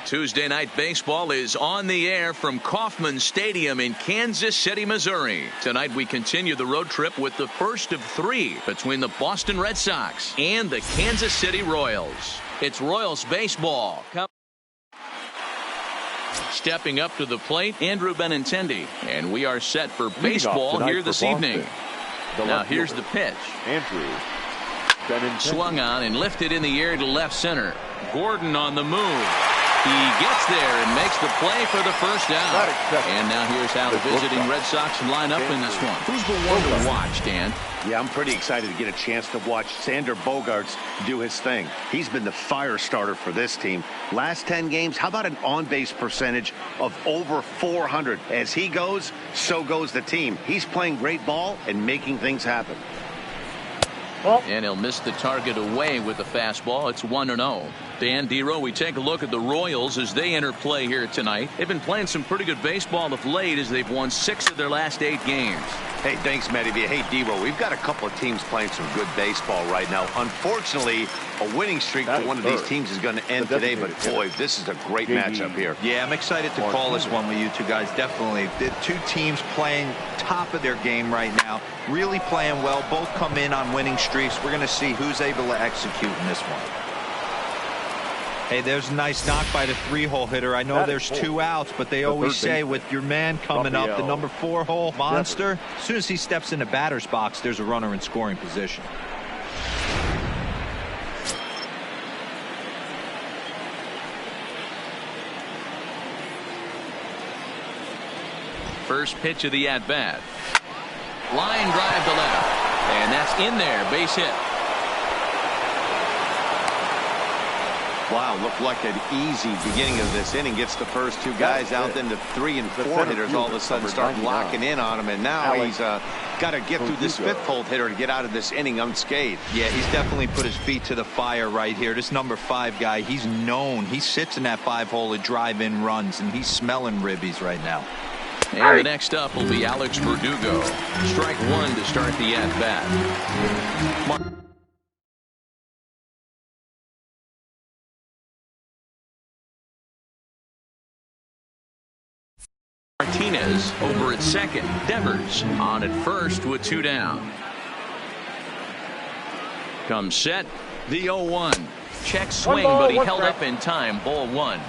Tuesday Night Baseball is on the air from Kauffman Stadium in Kansas City, Missouri. Tonight we continue the road trip with the first of three between the Boston Red Sox and the Kansas City Royals. It's Royals baseball. Stepping up to the plate, Andrew Benintendi. And we are set for baseball here this evening. Now here's the pitch. Andrew Benintendi. Swung on and lifted in the air to left center. Gordon on the move. He gets there and makes the play for the first down. And now here's how the visiting Red Sox line up in this one. Who's the one to watch, Dan? Yeah, I'm pretty excited to get a chance to watch Xander Bogaerts do his thing. He's been the fire starter for this team. Last 10 games, how about an on-base percentage of over 400? As he goes, so goes the team. He's playing great ball and making things happen. And he'll miss the target away with the fastball. It's 1-0. Dan Dero, we take a look at the Royals as they enter play here tonight. They've been playing some pretty good baseball of late as they've won 6 of their last 8 games. Hey, thanks, Matty V. Hey, Dero, we've got a couple of teams playing some good baseball right now. Unfortunately, a winning streak for one of these teams is going to end today, but boy, this is a great matchup here. Yeah, I'm excited to call this one with you two guys. Definitely. The two teams playing top of their game right now, really playing well. Both come in on winning streaks. We're going to see who's able to execute in this one. Hey, there's a nice knock by the 3-hole hitter. I know there's 2 outs, but they always say with your man coming up, the number 4-hole monster, as soon as he steps in the batter's box, there's a runner in scoring position. First pitch of the at-bat. Line drive to left. And that's in there. Base hit. Wow, looked like an easy beginning of this inning. Gets the first 2 guys out, then the 3 and 4 hitters all of a sudden start locking in on him. And now he's got to get through this 5th-hole hitter to get out of this inning unscathed. Yeah, he's definitely put his feet to the fire right here. This number 5 guy, he's known. He sits in that 5-hole to drive in runs, and he's smelling ribbies right now. And the next up will be Alex Verdugo. Strike 1 to start the at-bat. Martinez over at second. Devers on at first with 2 down. Comes set. The 0-1. Check swing, but he held up in time. Ball 1.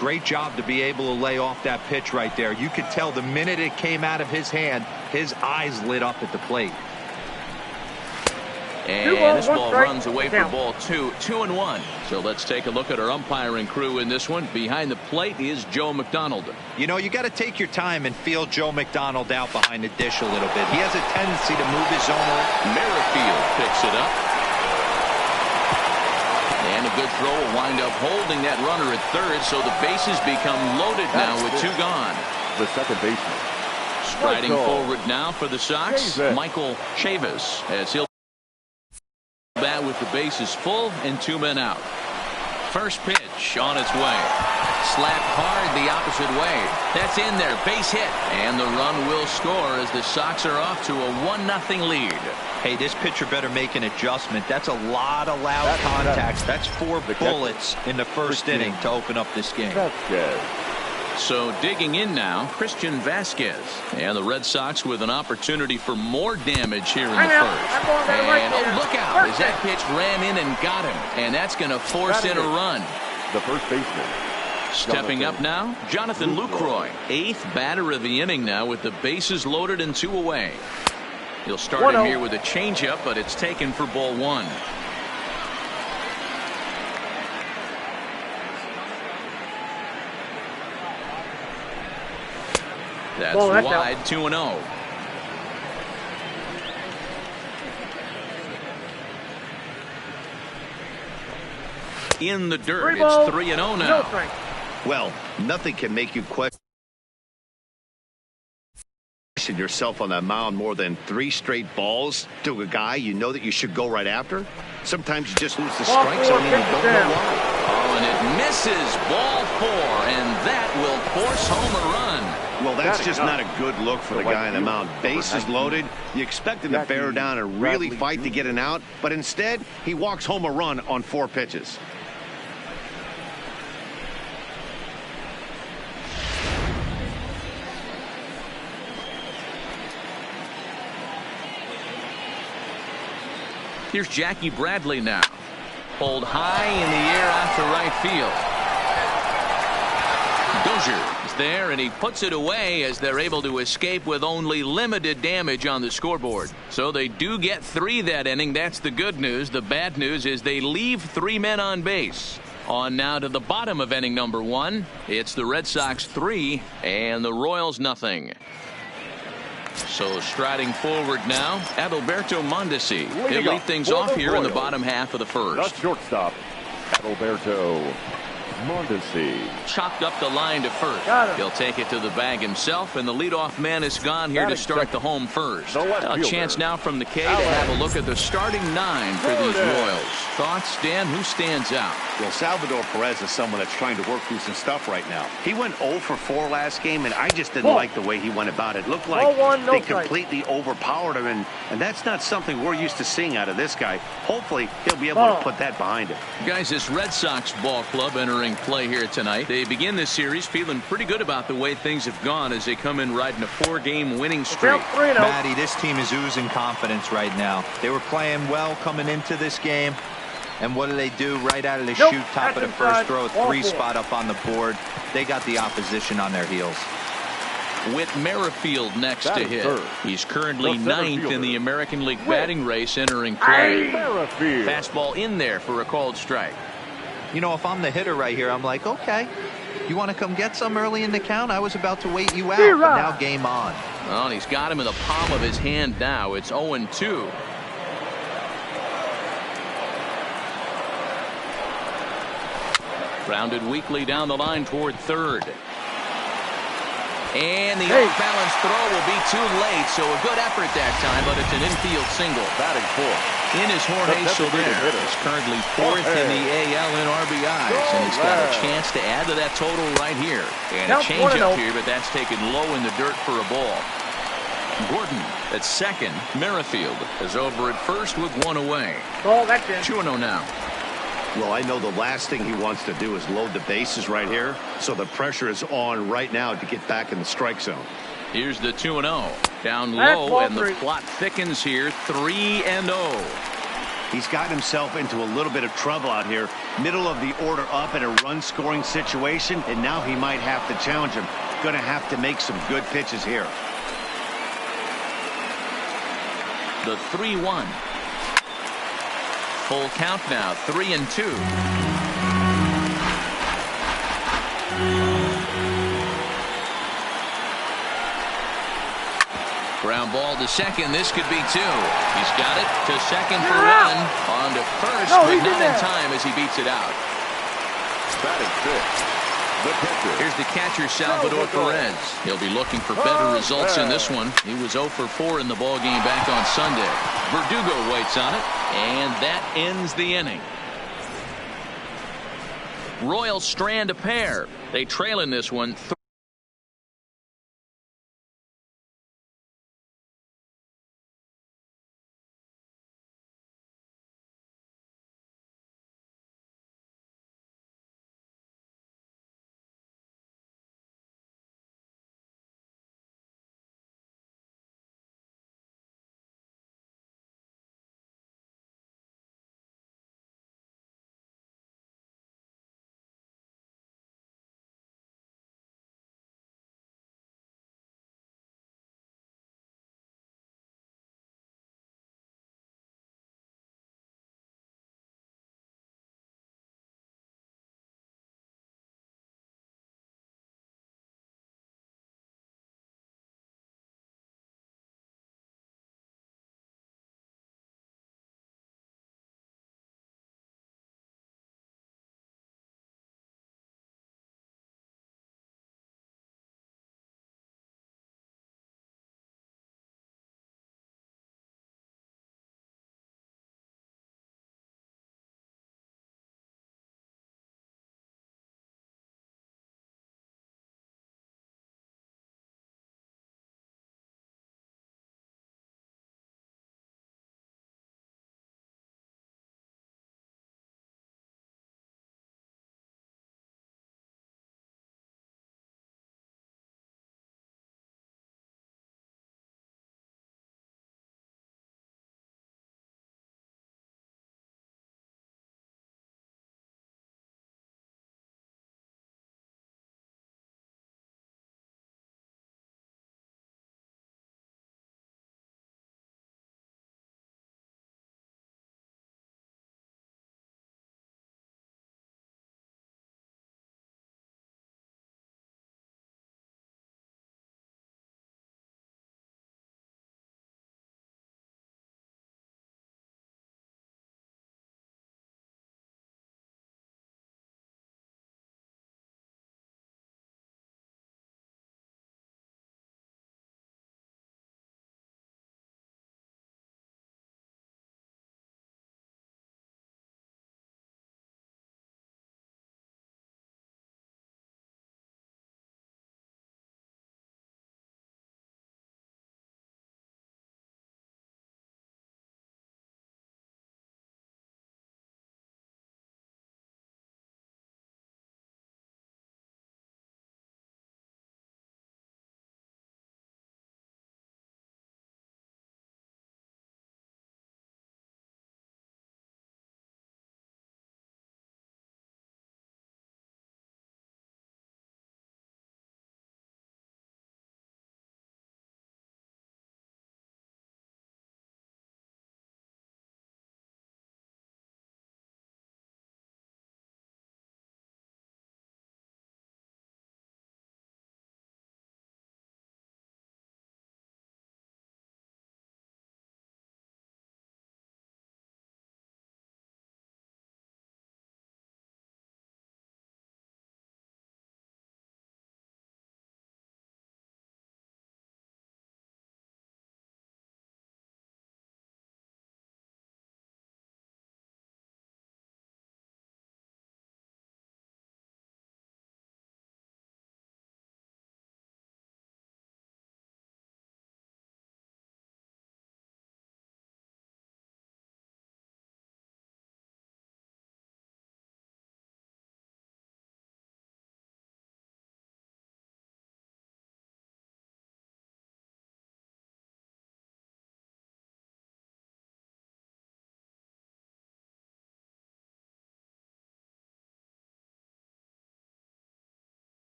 Great job to be able to lay off that pitch right there. You could tell the minute it came out of his hand, his eyes lit up at the plate. And this ball runs away for ball 2. 2-1. So let's take a look at our umpiring crew in this one. Behind the plate is Joe McDonald. You know, you got to take your time and feel Joe McDonald out behind the dish a little bit. He has a tendency to move his zone around. Merrifield picks it up. And a good throw will wind up holding that runner at third, so the bases become loaded now with 2 gone. The second baseman. Striding forward now for the Sox, Michael Chavis, as he'll bat with the bases full and 2 men out. First pitch on its way. Slapped hard the opposite way. That's in there. Base hit. And the run will score as the Sox are off to a 1-0 lead. Hey, this pitcher better make an adjustment. That's a lot of loud contacts. That's 4 bullets in the first inning to open up this game. So digging in now, Christian Vasquez. And the Red Sox with an opportunity for more damage here in the first. And oh, look out as that pitch ran in and got him. And that's going to force in a run. The first baseman. Stepping up now, Jonathan Lucroy. 8th batter of the inning now with the bases loaded and 2 away. He'll start him here with a changeup, but it's taken for ball 1. That's wide, 2-0. In the dirt, it's 3-0 now. Well, nothing can make you question yourself on that mound more than 3 straight balls to a guy you know that you should go right after. Sometimes you just lose the strike zone and you don't know why. Oh, and it misses. Ball 4, and that will force home a run. Well, that's just not a good look for the guy on the mound. Bases loaded. You expect him to bear down and really fight to get an out, but instead he walks home a run on 4 pitches. Here's Jackie Bradley now. Pulled high in the air out to right field. Dozier is there, and he puts it away as they're able to escape with only limited damage on the scoreboard. So they do get 3 that inning. That's the good news. The bad news is they leave 3 men on base. On now to the bottom of inning number 1. It's the Red Sox 3 and the Royals nothing. So striding forward now, Adalberto Mondesi. He'll lead things off here in the bottom half of the first. The shortstop, Adalberto Mondesi. Chopped up the line to first. He'll take it to the bag himself, and the leadoff man is gone here to start the home first. A chance now from the K to have a look at the starting 9 for these Royals. Thoughts, Dan? Who stands out? Well, Salvador Perez is someone that's trying to work through some stuff right now. He went 0 for 4 last game, and I just didn't like the way he went about it. Looked like they completely overpowered him, and that's not something we're used to seeing out of this guy. Hopefully, he'll be able to put that behind him. Guys, this Red Sox ball club entering play here tonight. They begin this series feeling pretty good about the way things have gone as they come in riding a 4-game winning streak. Matty, this team is oozing confidence right now. They were playing well coming into this game. And what do they do right out of the chute, top of the first, throw a 3 spot up on the board. They got the opposition on their heels. Whit Merrifield next to hit. He's currently 9th in the American League batting race entering play. Fastball in there for a called strike. You know, if I'm the hitter right here, I'm like, okay, you want to come get some early in the count? I was about to wait you out, but now game on. Well, he's got him in the palm of his hand now. It's 0-2. Grounded weakly down the line toward third. And the off-balance throw will be too late, so a good effort that time, but it's an infield single. Batting 4th. In is Jorge Soler. He's currently 4th in the AL in RBIs, and he's got a chance to add to that total right here. And a changeup here, but that's taken low in the dirt for a ball. Gordon at second. Merrifield is over at first with 1 away. 2-0 now. Well, I know the last thing he wants to do is load the bases right here, so the pressure is on right now to get back in the strike zone. Here's the 2-0. Down low, and the plot thickens here. 3-0. He's gotten himself into a little bit of trouble out here. Middle of the order up in a run-scoring situation, and now he might have to challenge him. Going to have to make some good pitches here. The 3-1. Full count now, 3-2. Ground ball to second. This could be 2. He's got it to second for 1. On to first, but not in time as he beats it out. Batting 5th. The catcher. Here's the catcher, Salvador Perez. He'll be looking for better results in this one. He was 0 for 4 in the ballgame back on Sunday. Verdugo waits on it, and that ends the inning. Royals strand a pair. They trail in this one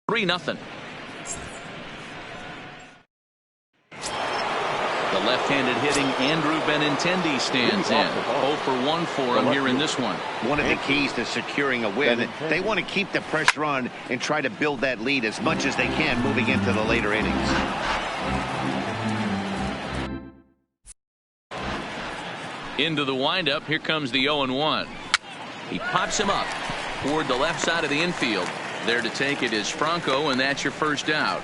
3-0. The left-handed hitting Andrew Benintendi stands in. 0 for 1 for him here in this one. One of the keys to securing a win, they want to keep the pressure on and try to build that lead as much as they can moving into the later innings. Into the windup. Here comes the 0-1. He pops him up toward the left side of the infield. There to take it is Franco, and that's your first out.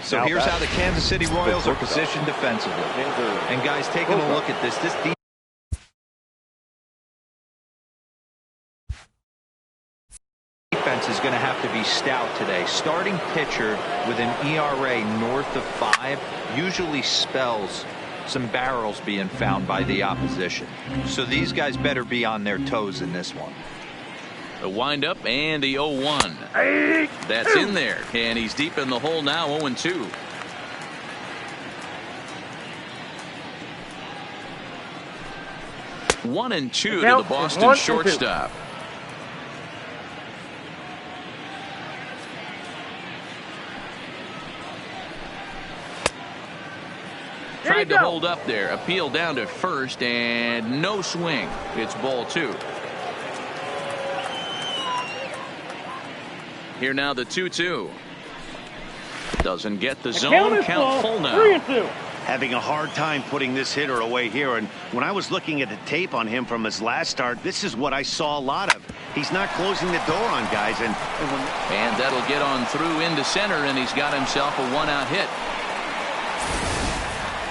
So now here's how the Kansas City Royals are positioned defensively. And guys, taking a look at this defense is going to have to be stout today. Starting pitcher with an ERA north of 5 usually spells some barrels being found by the opposition. So these guys better be on their toes in this one. The windup and the 0-1. That's in there, and he's deep in the hole now. 0-2. One and two to the Boston shortstop. Tried to hold up there. Appeal down to first, and no swing. It's ball 2. Here now the 2-2. Doesn't get the zone. Count full now. 3-2. Having a hard time putting this hitter away here, and when I was looking at the tape on him from his last start, this is what I saw a lot of. He's not closing the door on guys, and that'll get on through into center, and he's got himself a 1-out hit.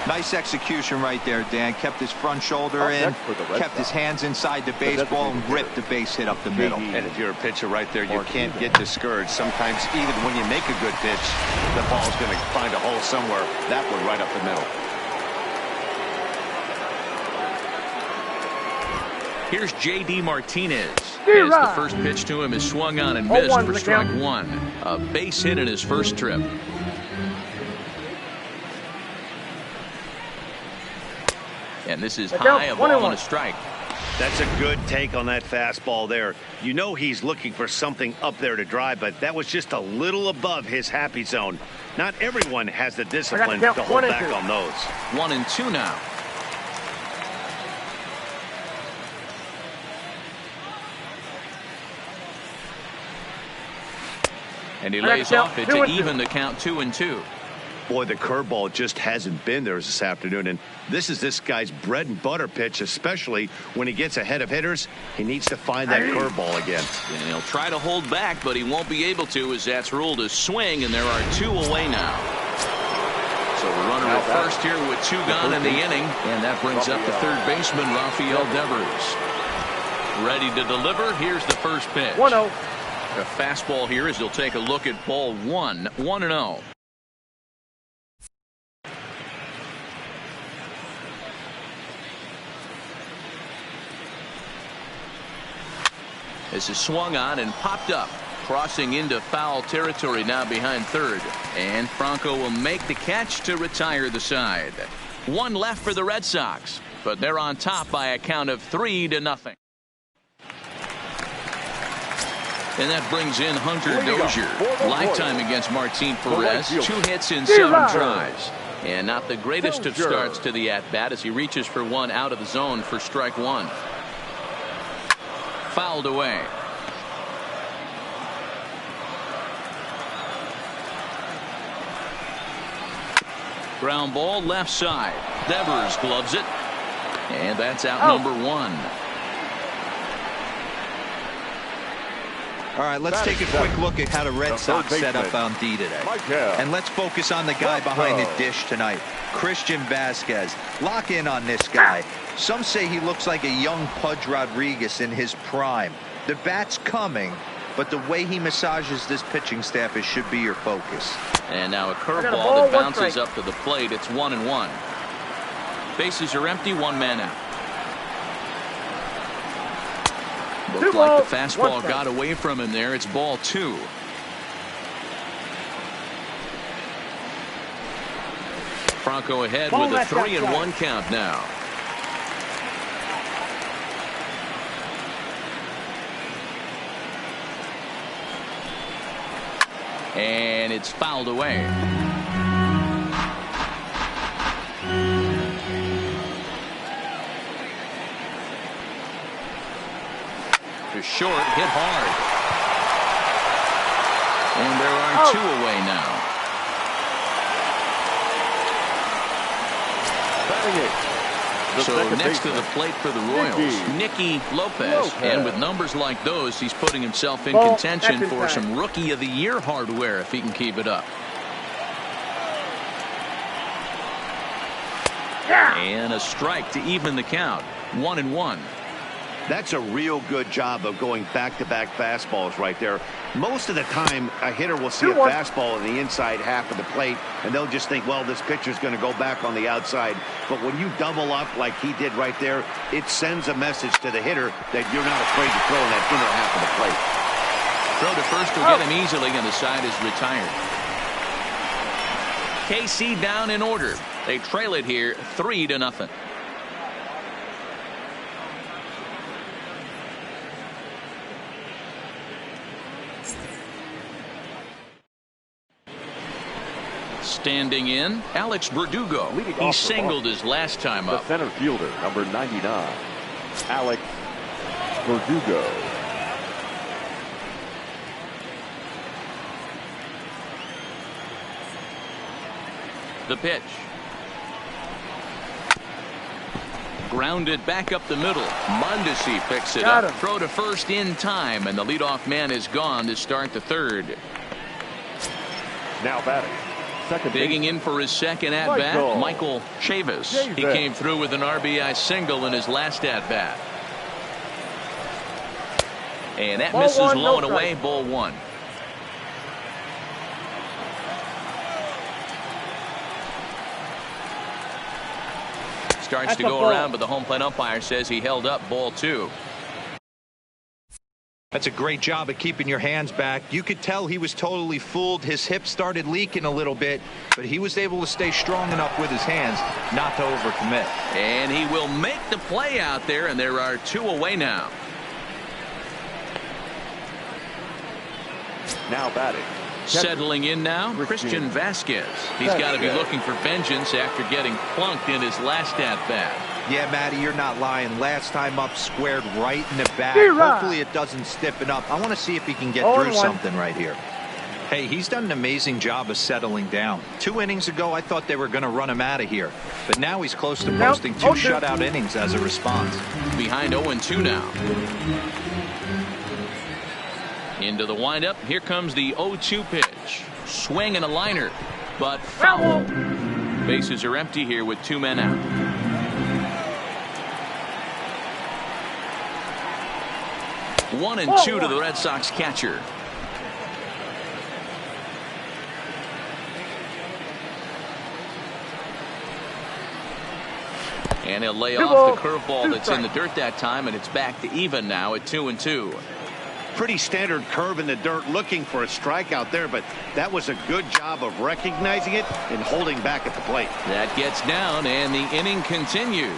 Nice execution right there, Dan. Kept his front shoulder in, kept his hands inside the baseball, and ripped the base hit up the middle. And if you're a pitcher right there, you can't get discouraged. Sometimes even when you make a good pitch, the ball's going to find a hole somewhere. That one right up the middle. Here's J.D. Martinez. As the first pitch to him is swung on and missed for strike 1. A base hit in his first trip. And this is high, a ball and a strike. That's a good take on that fastball there. You know he's looking for something up there to drive, but that was just a little above his happy zone. Not everyone has the discipline to hold back on those. 1-2 now. And he lays off it to even the count. 2-2. Boy, the curveball just hasn't been there this afternoon, and this is this guy's bread and butter pitch, especially when he gets ahead of hitters. He needs to find that curveball again. And he'll try to hold back, but he won't be able to, as that's ruled a swing, and there are 2 away now. So the runner at first here with 2 gone in the inning, and that brings up the third baseman, Rafael Devers. Ready to deliver. Here's the first pitch. 1-0. A fastball here as he'll take a look at ball 1. 1-0. This is swung on and popped up, crossing into foul territory now behind third. And Franco will make the catch to retire the side. 1 left for the Red Sox, but they're on top by a count of 3-0. And that brings in Hunter Dozier. Lifetime against Martin Perez. 2 hits in 7 tries. And not the greatest of starts to the at-bat as he reaches for 1 out of the zone for strike 1. Fouled away. Ground ball left side. Devers gloves it. And that's out number 1. All right, let's take a quick look at how the Red Sox set up on D today. And let's focus on the guy behind the dish tonight, Christian Vasquez. Lock in on this guy. Some say he looks like a young Pudge Rodriguez in his prime. The bat's coming, but the way he massages this pitching staff should be your focus. And now a curveball that bounces up to the plate. It's 1-1. Bases are empty, 1 man out. Looked like the fastball got away from him there. It's ball 2. Franco ahead with a 3-1 count now. And it's fouled away. To short, hit hard. And there are 2 away now. So next to the plate for the Royals, Nicky Lopez. And with numbers like those, he's putting himself in contention for some Rookie of the Year hardware if he can keep it up. And a strike to even the count. 1-1. That's a real good job of going back-to-back fastballs right there. Most of the time, a hitter will see a fastball in the inside half of the plate, and they'll just think, well, this pitcher's going to go back on the outside. But when you double up like he did right there, it sends a message to the hitter that you're not afraid to throw in that inner half of the plate. Throw to first will get him easily, and the side is retired. KC down in order. They trail it here 3-0. Standing in, Alex Verdugo. He singled his last time up. The center fielder, number 99, Alex Verdugo. The pitch. Grounded back up the middle. Mondesi picks it up. Throw to first in time, and the leadoff man is gone to start the third. Now batting. Digging in for his second at-bat, Michael Chavis. He came through with an RBI single in his last at-bat. And that misses low and away, ball 1. Starts to go around, but the home plate umpire says he held up, ball 2. That's a great job of keeping your hands back. You could tell he was totally fooled. His hip started leaking a little bit, but he was able to stay strong enough with his hands not to overcommit. And he will make the play out there, and there are 2 away now. Now batting. Settling in now, Christian Vasquez. He's got to be looking for vengeance after getting plunked in his last at-bat. Yeah, Matty, you're not lying. Last time up, squared right in the back. Hopefully it doesn't stiffen up. I want to see if he can get through something right here. Hey, he's done an amazing job of settling down. 2 innings ago, I thought they were going to run him out of here. But now he's close to posting 2 shutout innings as a response. Behind 0-2 now. Into the windup. Here comes the 0-2 pitch. Swing and a liner, but foul. Bases are empty here with 2 men out. 1-2 to the Red Sox catcher. And he'll lay off the curveball that's in the dirt that time, and it's back to even now at 2-2. Pretty standard curve in the dirt, looking for a strikeout there, but that was a good job of recognizing it and holding back at the plate. That gets down, and the inning continues.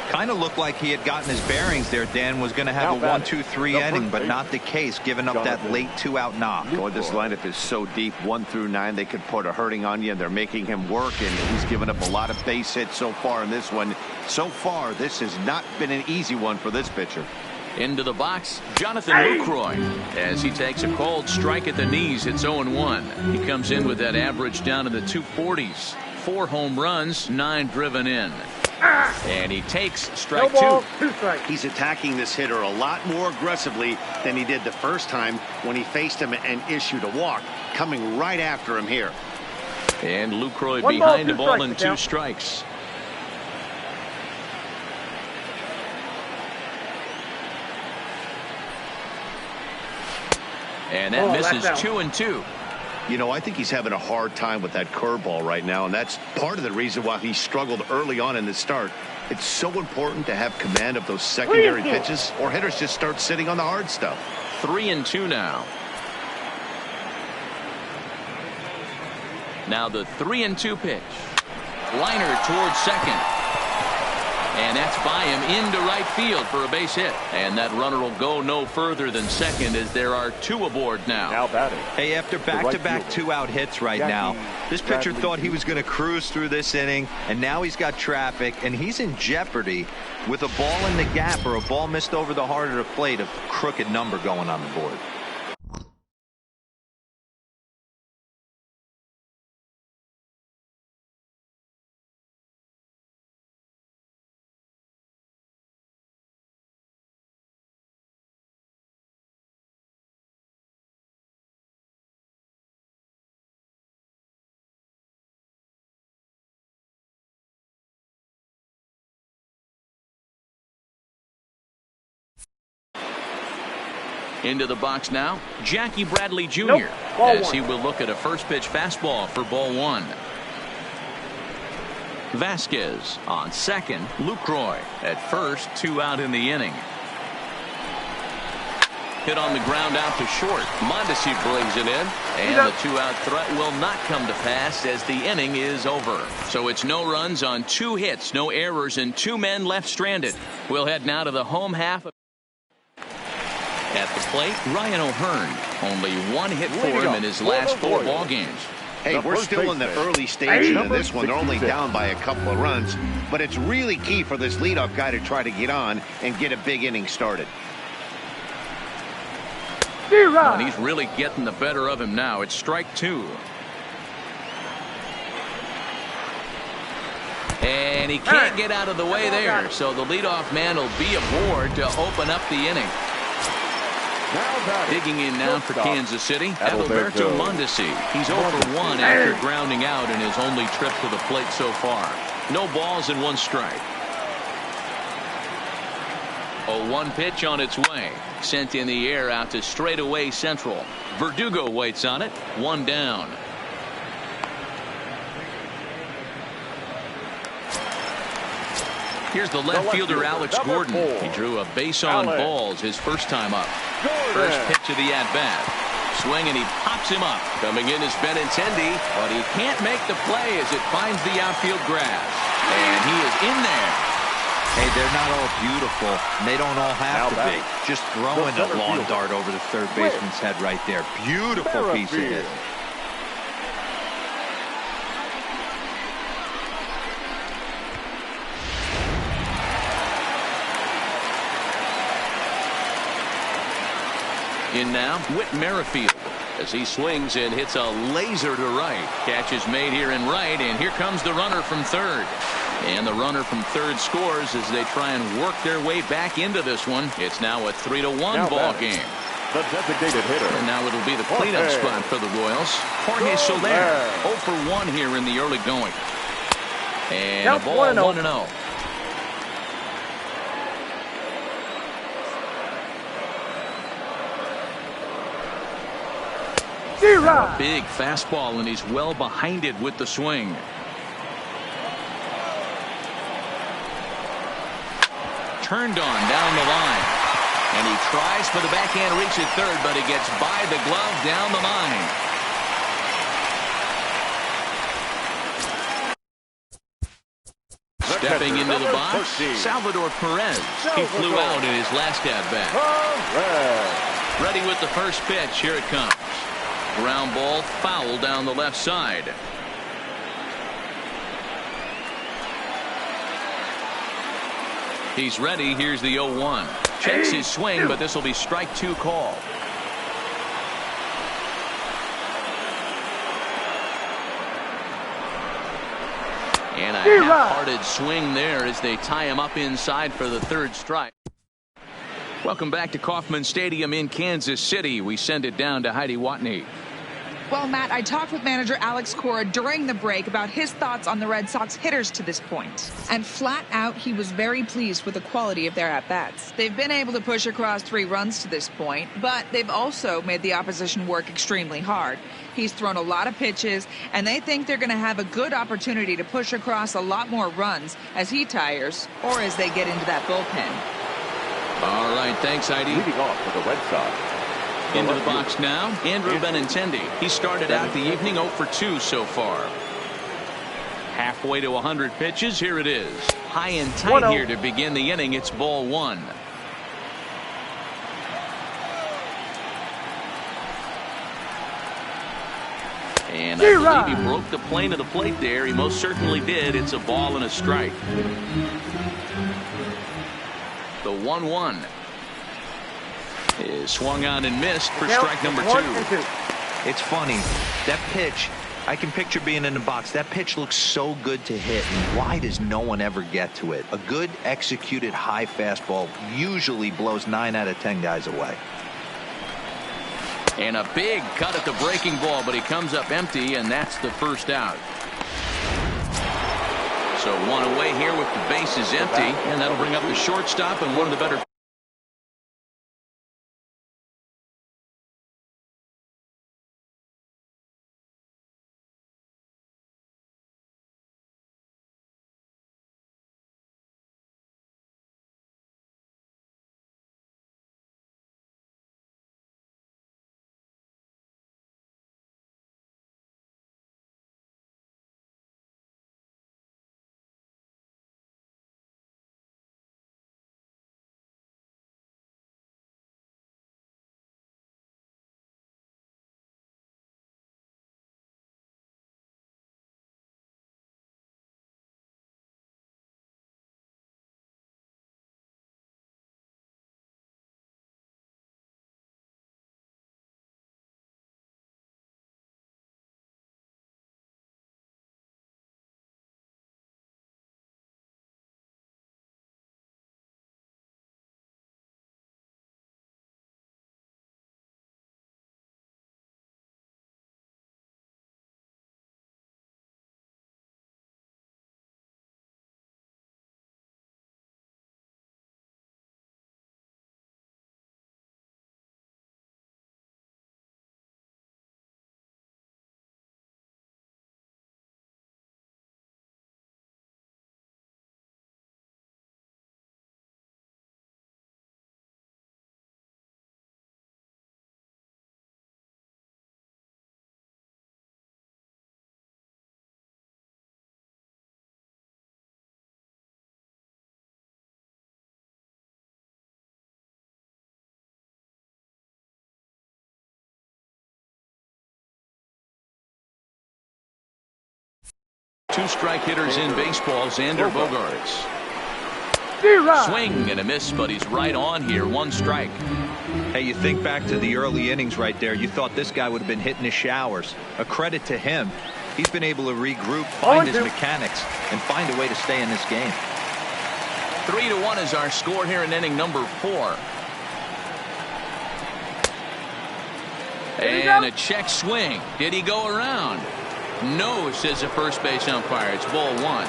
Kind of looked like he had gotten his bearings there. Dan was going to have a 1-2-3 inning, but not the case, giving up that late 2-out knock. Boy, this lineup is so deep, 1 through 9. They could put a hurting on you, and they're making him work, and he's given up a lot of base hits so far in this one. So far, this has not been an easy one for this pitcher. Into the box, Jonathan Lucroy, as he takes a cold strike at the knees. It's 0-1. He comes in with that average down in the 240s. 4 home runs, 9 driven in. And he takes strike 2. He's attacking this hitter a lot more aggressively than he did the first time when he faced him and issued a walk, coming right after him here. And Lucroy behind the ball and 2 strikes. And that misses 2-2. You know, I think he's having a hard time with that curveball right now, and that's part of the reason why he struggled early on in the start. It's so important to have command of those secondary pitches, or hitters just start sitting on the hard stuff. 3-2 now. Now the 3-2 pitch. Liner towards second. And that's by him into right field for a base hit. And that runner will go no further than second as there are 2 aboard now. Now batting. Hey, after back-to-back 2-out hits right now, this pitcher thought he was going to cruise through this inning, and now he's got traffic, and he's in jeopardy with a ball in the gap or a ball missed over the heart of the plate, a crooked number going on the board. Into the box now, Jackie Bradley Jr. as he will look at a first pitch fastball for ball 1. Vasquez on second, Lucroy at first, 2 out in the inning. Hit on the ground out to short. Mondesi brings it in, and the 2-out threat will not come to pass as the inning is over. So it's no runs on 2 hits, no errors, and 2 men left stranded. We'll head now to the home half. At the plate, Ryan O'Hearn. Only 1 hit for him in his last 4 ball games. Hey, we're still in the early stages of this one. They're only down by a couple of runs, but it's really key for this leadoff guy to try to get on and get a big inning started. And he's really getting the better of him now. It's strike 2. And he can't get out of the way there, so the leadoff man will be aboard to open up the inning. Digging in now for Kansas City, Adalberto Mondesi. He's 0 for 1 after grounding out in his only trip to the plate so far. No balls and 1 strike. 0-1 pitch on its way. Sent in the air out to straightaway central. Verdugo waits on it. 1 down. Here's the left fielder, Alex Gordon. He drew a base on balls his first time up. First pitch of the at-bat. Swing, and he pops him up. Coming in is Benintendi, but he can't make the play as it finds the outfield grass. And he is in there. Hey, they're not all beautiful, and they don't all have to be. Just throwing a lawn dart over the third baseman's head right there. Beautiful piece of hitting. In now, Whit Merrifield as he swings and hits a laser to right. Catch is made here in right, and here comes the runner from third. And the runner from third scores as they try and work their way back into this one. It's now a 3-1 ball game. The designated hitter. And now it'll be the cleanup spot for the Royals. Jorge Soler, 0 for 1 here in the early going. And a ball 1-0. A big fastball, and he's well behind it with the swing. Turned on down the line, and he tries for the backhand reach at third, but he gets by the glove down the line. Stepping into the box, Salvador Perez. He flew out in his last at-bat. Ready with the first pitch. Here it comes. Ground ball, foul down the left side. He's ready. Here's the 0-1. Checks his swing, but this will be strike 2 call. And a half-hearted swing there as they tie him up inside for the 3rd strike. Welcome back to Kauffman Stadium in Kansas City. We send it down to Heidi Watney. Well, Matt, I talked with manager Alex Cora during the break about his thoughts on the Red Sox hitters to this point. And flat out, he was very pleased with the quality of their at-bats. They've been able to push across 3 runs to this point, but they've also made the opposition work extremely hard. He's thrown a lot of pitches, and they think they're going to have a good opportunity to push across a lot more runs as he tires or as they get into that bullpen. All right, thanks, Heidi. Leading off for the Red Sox. Into the box now, Andrew Benintendi. He started out the evening 0 for 2 so far. Halfway to 100 pitches. Here it is. high and tight here to begin the inning. It's ball one. And I believe he broke the plane of the plate there. He most certainly did. It's a ball and a strike. The 1-1 is swung on and missed for strike number 2. It's funny. That pitch, I can picture being in the box. That pitch looks so good to hit. And why does no one ever get to it? A good executed high fastball usually blows 9 out of 10 guys away. And a big cut at the breaking ball, but he comes up empty, and that's the first out. So one away here with the bases empty, and that'll bring up the shortstop and one of the better. Two-strike hitters in baseball. Xander Bogaerts. Swing and a miss, but he's right on here. One strike. Hey, you think back to the early innings right there. You thought this guy would have been hitting his showers. A credit to him. He's been able to regroup, find his mechanics, and find a way to stay in this game. 3-1 is our score here in inning number 4. And a check swing. Did he go around? No, says the first base umpire. It's ball 1.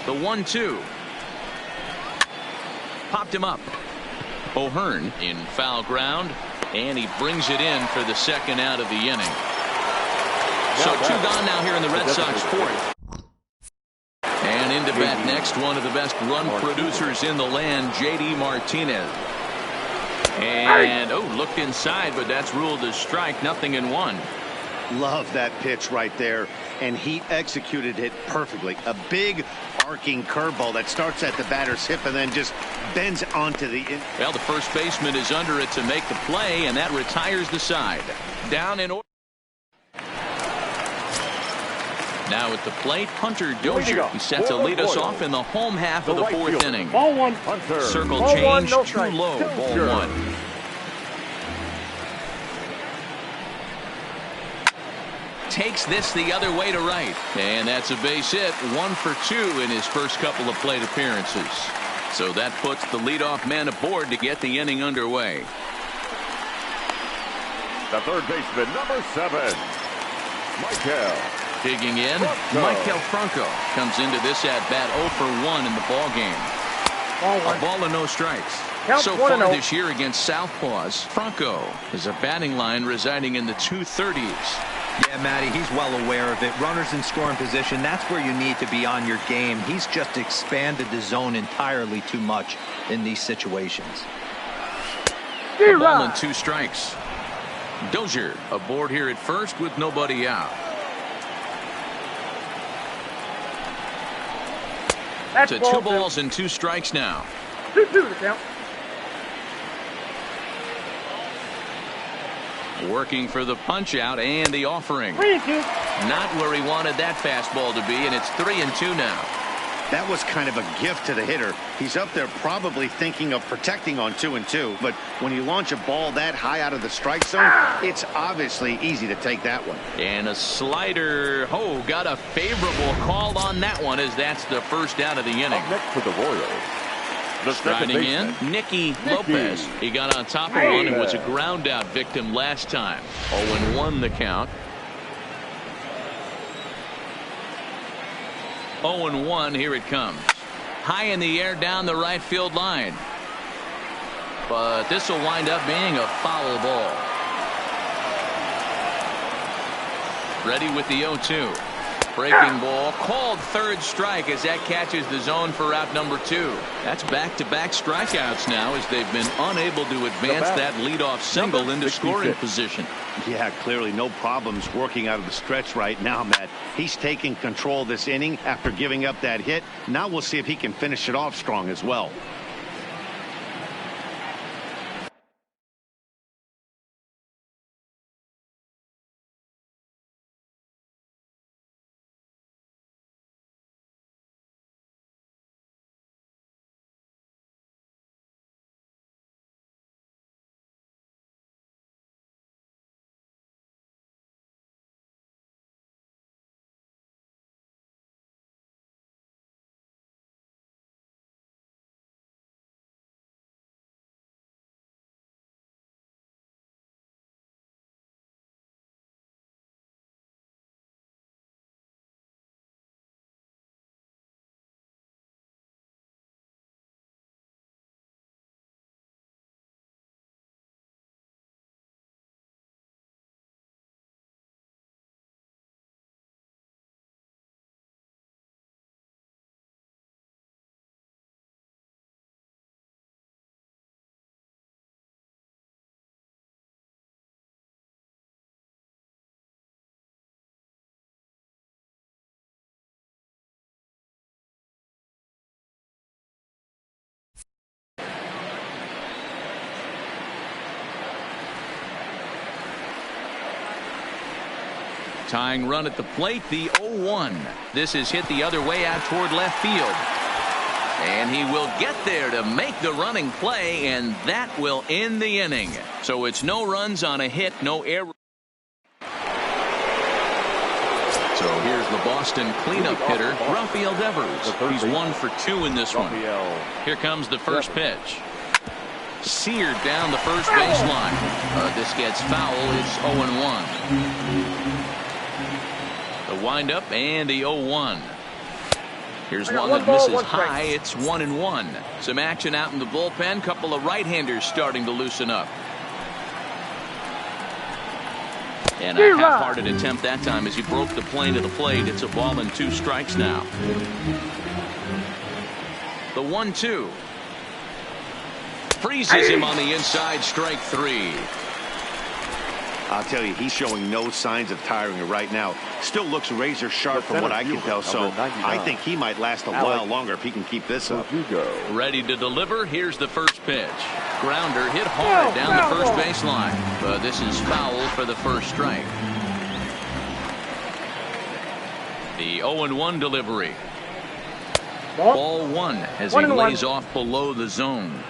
The 1-2. Popped him up. O'Hearn in foul ground, and he brings it in for the second out of the inning. So 2 gone now here in the Red Sox 4th. And into bat next, one of the best run producers in the land, J.D. Martinez. And, looked inside, but that's ruled a strike. 0-1. Love that pitch right there, and he executed it perfectly. A big arcing curveball that starts at the batter's hip and then just bends onto the in. Well, the first baseman is under it to make the play, and that retires the side. Down in order. Now at the plate, Hunter Dozier. He set to lead us off in the home half of the 4th inning. Ball 1, Hunter. Circle change, too low. Ball 1. Takes this the other way to right. And that's a base hit. 1 for 2 in his first couple of plate appearances. So that puts the leadoff man aboard to get the inning underway. The third baseman, number 7, Maikel. Digging in, Maikel Franco comes into this at-bat 0 for 1 in the ball game. A ball and no strikes. So far this year against Southpaws, Franco is a batting line residing in the 230s. Yeah, Matty, he's well aware of it. Runners in scoring position, that's where you need to be on your game. He's just expanded the zone entirely too much in these situations. A ball and 2 strikes. Dozier aboard here at first with nobody out. That's to 2 balls and 2 strikes now. 2-2 to count. Working for the punch out and the offering. 3-2. Not where he wanted that fastball to be, and it's 3-2 now. That was kind of a gift to the hitter. He's up there probably thinking of protecting on 2-2, but when you launch a ball that high out of the strike zone, it's obviously easy to take that one. And a slider. Oh, got a favorable call on that one, as that's the first out of the inning. Up next for the Royals, the Striding in, Nicky Lopez. He got on top of one and was a ground out victim last time. 0-1 the count. 0-1, here it comes. High in the air down the right field line. But this will wind up being a foul ball. Ready with the 0-2. Breaking ball, called third strike as that catches the zone for out number 2. That's back-to-back strikeouts now, as they've been unable to advance that leadoff single into scoring position. Yeah, clearly no problems working out of the stretch right now, Matt. He's taking control of this inning after giving up that hit. Now we'll see if he can finish it off strong as well. Tying run at the plate, the 0-1. This is hit the other way out toward left field. And he will get there to make the running play, and that will end the inning. So it's no runs on a hit, no error. So here's the Boston cleanup hitter, Rafael Devers. He's 1 for 2 in this one. Here comes the first pitch. Seared down the first baseline. This gets foul. It's 0-1. The windup and the 0-1. Here's one that misses high. It's 1-1. Some action out in the bullpen. Couple of right-handers starting to loosen up. And a half-hearted attempt that time as he broke the plane to the plate. It's a ball and 2 strikes now. The 1-2. Freezes him on the inside, strike 3. I'll tell you, he's showing no signs of tiring right now. Still looks razor sharp from what I can tell, so I think he might last a while longer if he can keep this up. Ready to deliver. Here's the first pitch. Grounder hit hard down the first baseline. But this is foul for the first strike. The 0-1 delivery. Ball 1 as he lays off below the zone.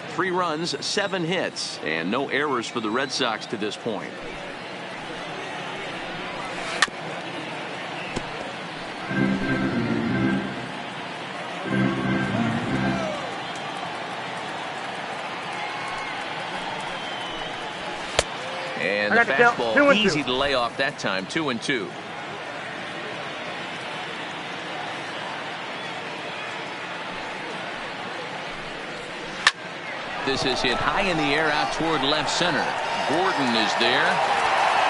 3 runs, 7 hits, and no errors for the Red Sox to this point. And the fastball easy to lay off that time, 2-2. This is hit high in the air out toward left center. Gordon is there.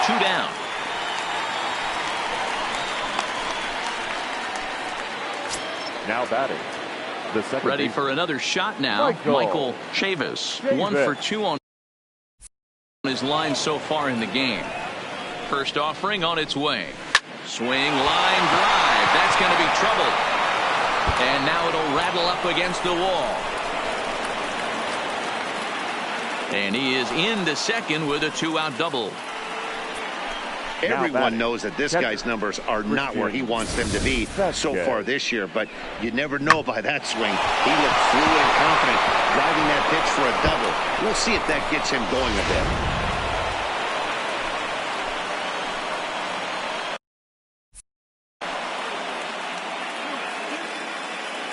2 down. Now batting. The second Ready base. for another shot now. Michael Chavis. 1 for 2 on his line so far in the game. First offering on its way. Swing, line drive. That's going to be trouble. And now it'll rattle up against the wall. And he is into second with a 2-out double. Everyone knows that this guy's numbers are not where he wants them to be so far this year, but you never know by that swing. He looked fluid and confident, driving that pitch for a double. We'll see if that gets him going a bit.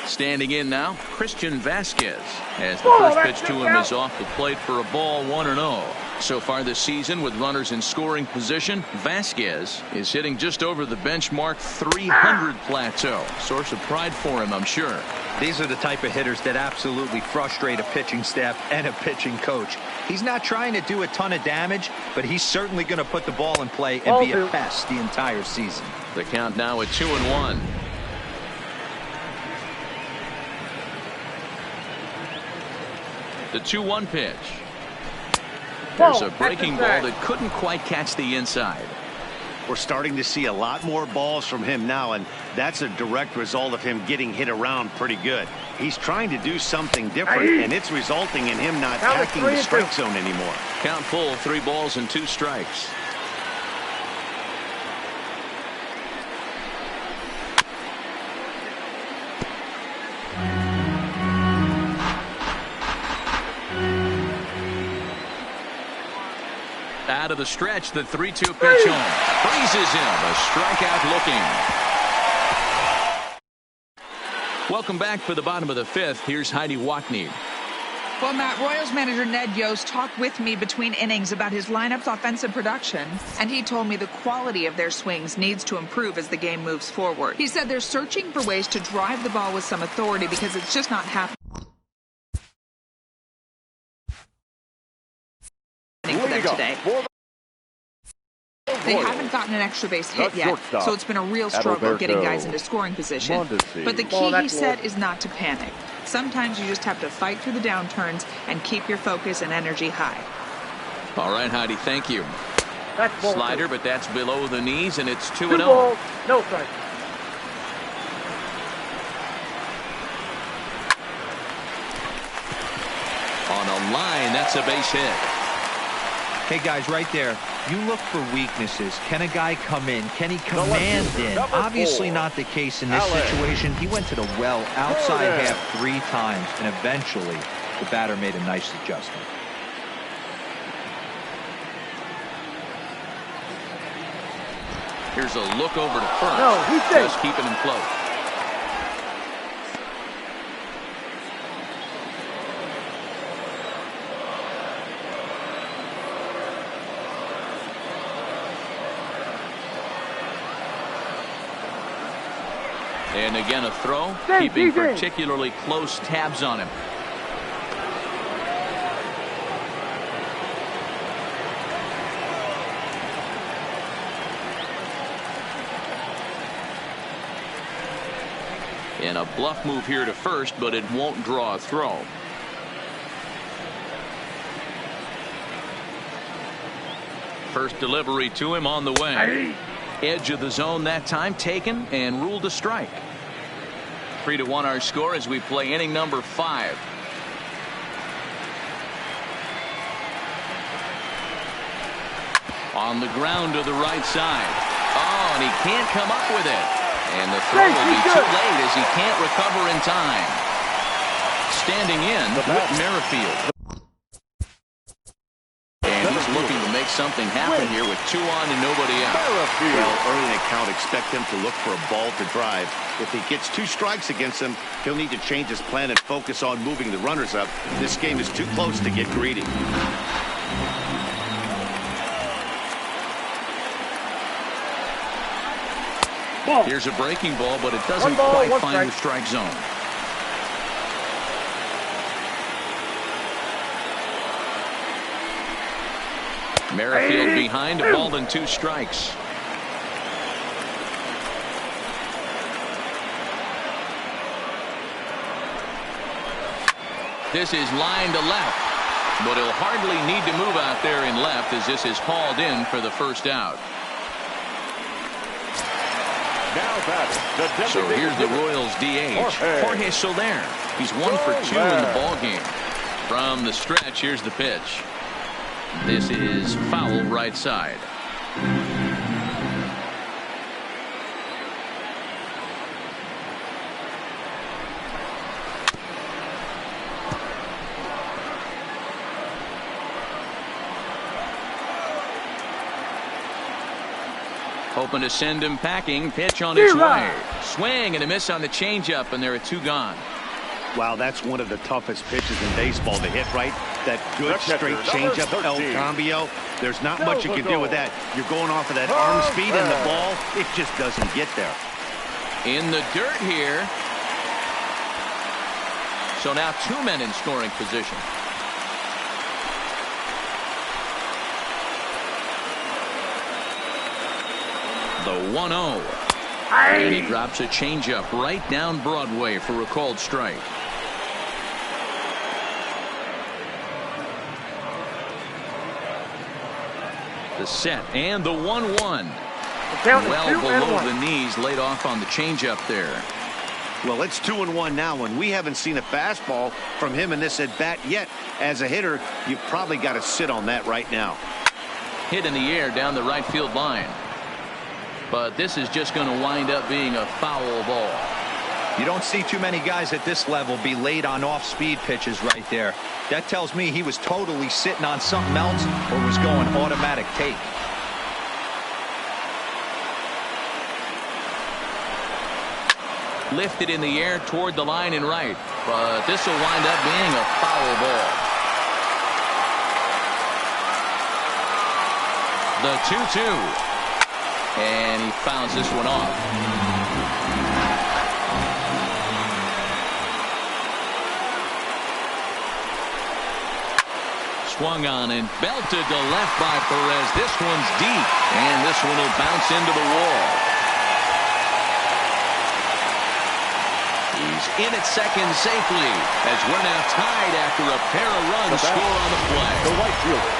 Standing in now, Christian Vasquez, as the first pitch to him is off the plate for a ball, 1-0. So far this season, with runners in scoring position, Vasquez is hitting just over the benchmark 300 plateau. Source of pride for him, I'm sure. These are the type of hitters that absolutely frustrate a pitching staff and a pitching coach. He's not trying to do a ton of damage, but he's certainly going to put the ball in play and be a pest the entire season. The count now at 2-1. The 2-1 pitch. There's a breaking ball that couldn't quite catch the inside. We're starting to see a lot more balls from him now, and that's a direct result of him getting hit around pretty good. He's trying to do something different, and it's resulting in him not attacking the strike zone anymore. Count full, 3 balls and 2 strikes. Out of the stretch, the 3-2 pitch home. Freezes him. A strikeout looking. Welcome back for the bottom of the 5th. Here's Heidi Watney. Well, Matt, Royals manager Ned Yost talked with me between innings about his lineup's offensive production, and he told me the quality of their swings needs to improve as the game moves forward. He said they're searching for ways to drive the ball with some authority because it's just not happening for them today. They haven't gotten an extra base hit yet, so it's been a real struggle getting guys into scoring position. But the key, he said, is not to panic. Sometimes you just have to fight through the downturns and keep your focus and energy high. All right, Heidi, thank you. Slider, but that's below the knees, and it's 2-0. No strike. On a line, that's a base hit. Hey, guys, right there, you look for weaknesses. Can a guy come in? Can he command in? Obviously not the case in this situation. He went to the well outside half 3 times, and eventually the batter made a nice adjustment. Here's a look over to first. Just keeping him close. And again, a throw, keeping particularly close tabs on him. And a bluff move here to first, but it won't draw a throw. First delivery to him on the way. Edge of the zone that time taken and ruled a strike. 3-1 our score as we play inning number 5. On the ground to the right side. Oh, and he can't come up with it. And the throw will be too late as he can't recover in time. Standing in, Whit Merrifield. And he's looking to make something happen here with 2 on and nobody out. Well, early in the count, expect him to look for a ball to drive. If he gets 2 strikes against him, he'll need to change his plan and focus on moving the runners up. This game is too close to get greedy. Here's a breaking ball, but it doesn't quite find the strike zone. Merrifield behind, a ball and 2 strikes. This is line to left, but he'll hardly need to move out there in left as this is hauled in for the first out. So here's the Royals DH, Jorge Soler. He's 1 for 2 in the ball game. From the stretch, here's the pitch. This is foul right side. Hoping to send him packing. Pitch on its way. Swing and a miss on the changeup, and there are 2 gone. Wow, that's one of the toughest pitches in baseball to hit, right? That good straight changeup, El Cambio. There's not much you can do with that. You're going off of that arm speed, and the ball, it just doesn't get there. In the dirt here. So now 2 men in scoring position. The 1-0. And he drops a changeup right down Broadway for a called strike. The set and the 1-1. Well below the knees, laid off on the changeup there. Well, it's 2-1 now, and we haven't seen a fastball from him in this at bat yet. As a hitter, you've probably got to sit on that right now. Hit in the air down the right field line. But this is just going to wind up being a foul ball. You don't see too many guys at this level be late on off-speed pitches right there. That tells me he was totally sitting on something else or was going automatic take. Lifted in the air toward the line and right. But this will wind up being a foul ball. The 2-2. And he fouls this one off. Swung on and belted to left by Perez. This one's deep. And this one will bounce into the wall. He's in at second safely as we're now tied after a pair of runs score on the play. The right fielder.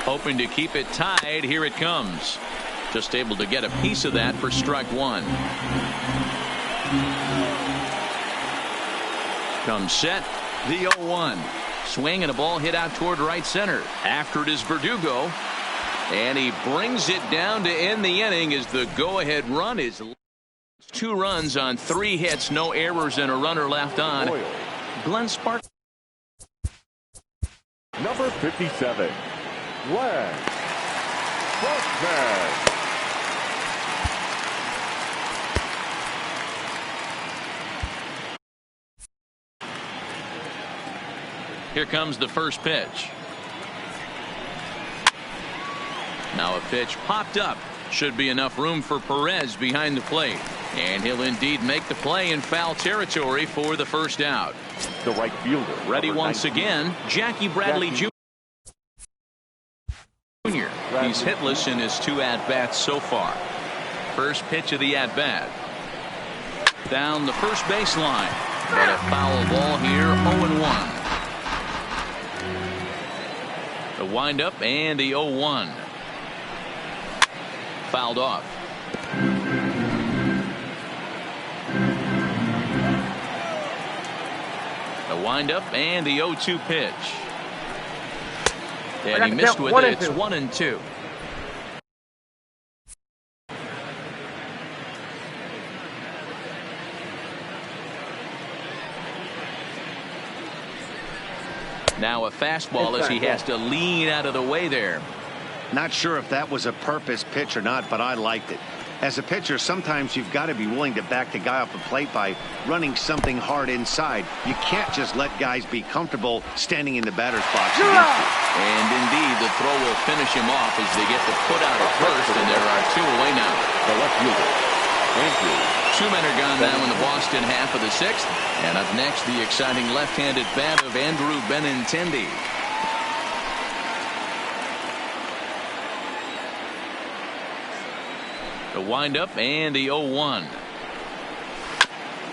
Hoping to keep it tied. Here it comes. Just able to get a piece of that for strike 1. Comes set. The 0-1. Swing and a ball hit out toward right center. After it is Verdugo. And he brings it down to end the inning as the go-ahead run is 2 runs on 3 hits, no errors, and a runner left on. Glenn Spark. Number 57, Glenn Sparkman. Here comes the first pitch. Now a pitch popped up. Should be enough room for Perez behind the plate. And he'll indeed make the play in foul territory for the first out. The right fielder. Ready once again, Jackie Bradley Jr. He's hitless in his 2 at-bats so far. First pitch of the at-bat. Down the first baseline. But a foul ball here, 0-1. The windup and the 0-1. Fouled off. The windup and the 0-2 pitch. And he missed with it. It's 1-2. Now a fastball as he has to lean out of the way there. Not sure if that was a purpose pitch or not, but I liked it. As a pitcher, sometimes you've got to be willing to back the guy off the plate by running something hard inside. You can't just let guys be comfortable standing in the batter's box against you. And indeed, the throw will finish him off as they get the put out at first, and there are 2 away now. The left fielder, Two men are gone now in the Boston half of the sixth. And up next, the exciting left-handed bat of Andrew Benintendi. The windup and the 0-1.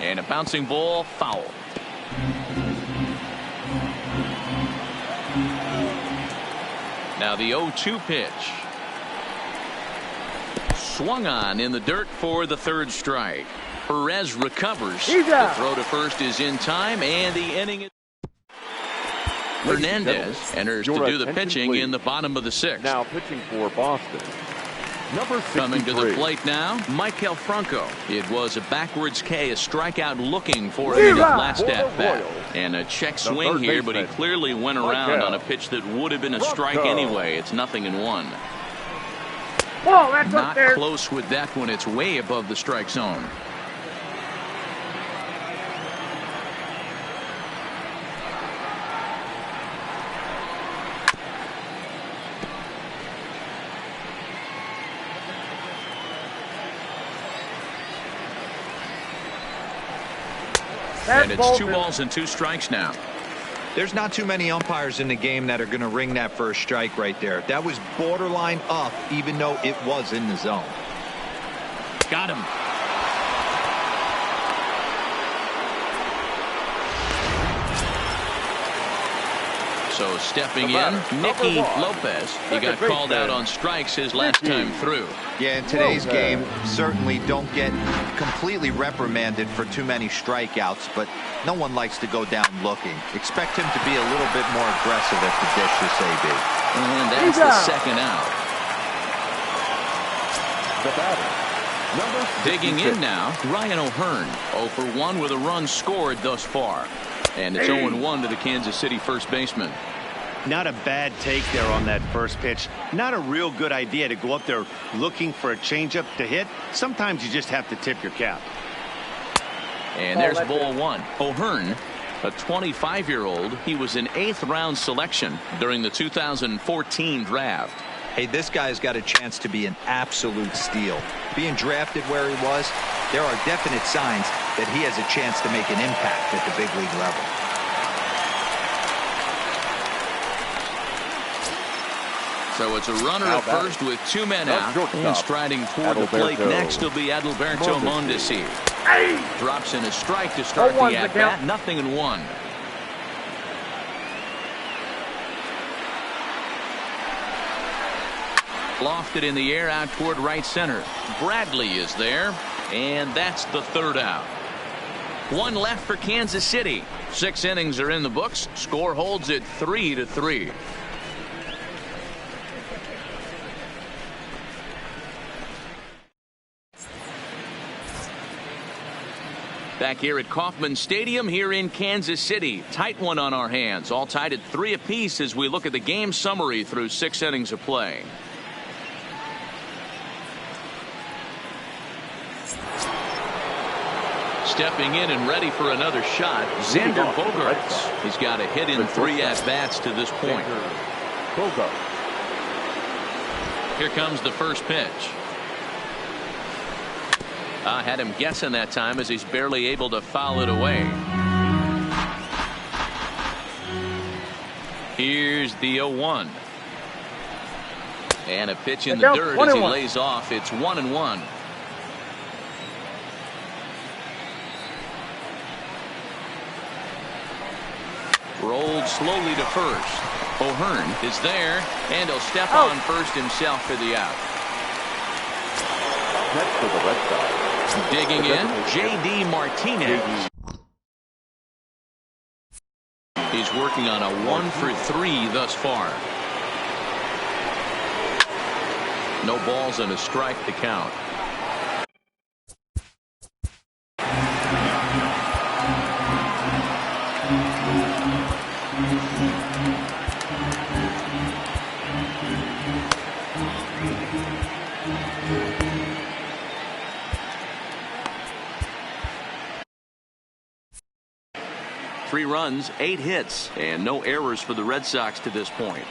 And a bouncing ball, foul. Now the 0-2 pitch. Swung on in the dirt for the third strike. Perez recovers. The throw to first is in time, and the inning is. Hernandez enters to do the pitching in the bottom of the sixth. Now pitching for Boston. Number 63. Coming to the plate now, Maikel Franco. It was a backwards K, a strikeout looking for him last at bat. And a check swing here, but he clearly went around on a pitch that would have been a strike anyway. It's 0-1. Not close with that one. It's way above the strike zone. And it's 2 balls and 2 strikes now. There's not too many umpires in the game that are going to ring that first strike right there. That was borderline up, even though it was in the zone. Got him. So stepping in, Nicky Lopez. He got called out on strikes his last time through. Yeah, in today's game, certainly don't get completely reprimanded for too many strikeouts, but no one likes to go down looking. Expect him to be a little bit more aggressive at the dish this AB. And that's the second out. The batter, number 66. Digging in now, Ryan O'Hearn. 0 for 1 with a run scored thus far. And it's 0-1 to the Kansas City first baseman. Not a bad take there on that first pitch. Not a real good idea to go up there looking for a changeup to hit. Sometimes you just have to tip your cap. And there's ball 1. O'Hearn, a 25-year-old. He was an 8th round selection during the 2014 draft. Hey, this guy's got a chance to be an absolute steal. Being drafted where he was, there are definite signs that he has a chance to make an impact at the big league level. So it's a runner at first with 2 men out. And striding toward the plate next will be Adalberto Mondesi. Drops in a strike to start the at-bat. 0-1. Lofted in the air out toward right center. Bradley is there, and that's the third out. 1 left for Kansas City. 6 innings are in the books. Score holds it 3-3. Back here at Kauffman Stadium here in Kansas City. Tight one on our hands. All tied at 3 apiece as we look at the game summary through 6 innings of play. Stepping in and ready for another shot, Xander Bogaerts. He's got a hit in 3 at-bats to this point. Here comes the first pitch. I had him guessing that time as he's barely able to foul it away. Here's the 0-1. And a pitch in the dirt as he lays off. It's 1-1. Rolled slowly to first. O'Hearn is there, and he'll step on first himself for the out. Next for the Red Sox. Digging in, J.D. Martinez. He's working on a 1 for 3 thus far. No balls and a strike to count. Three runs, 8 hits, and no errors for the Red Sox to this point.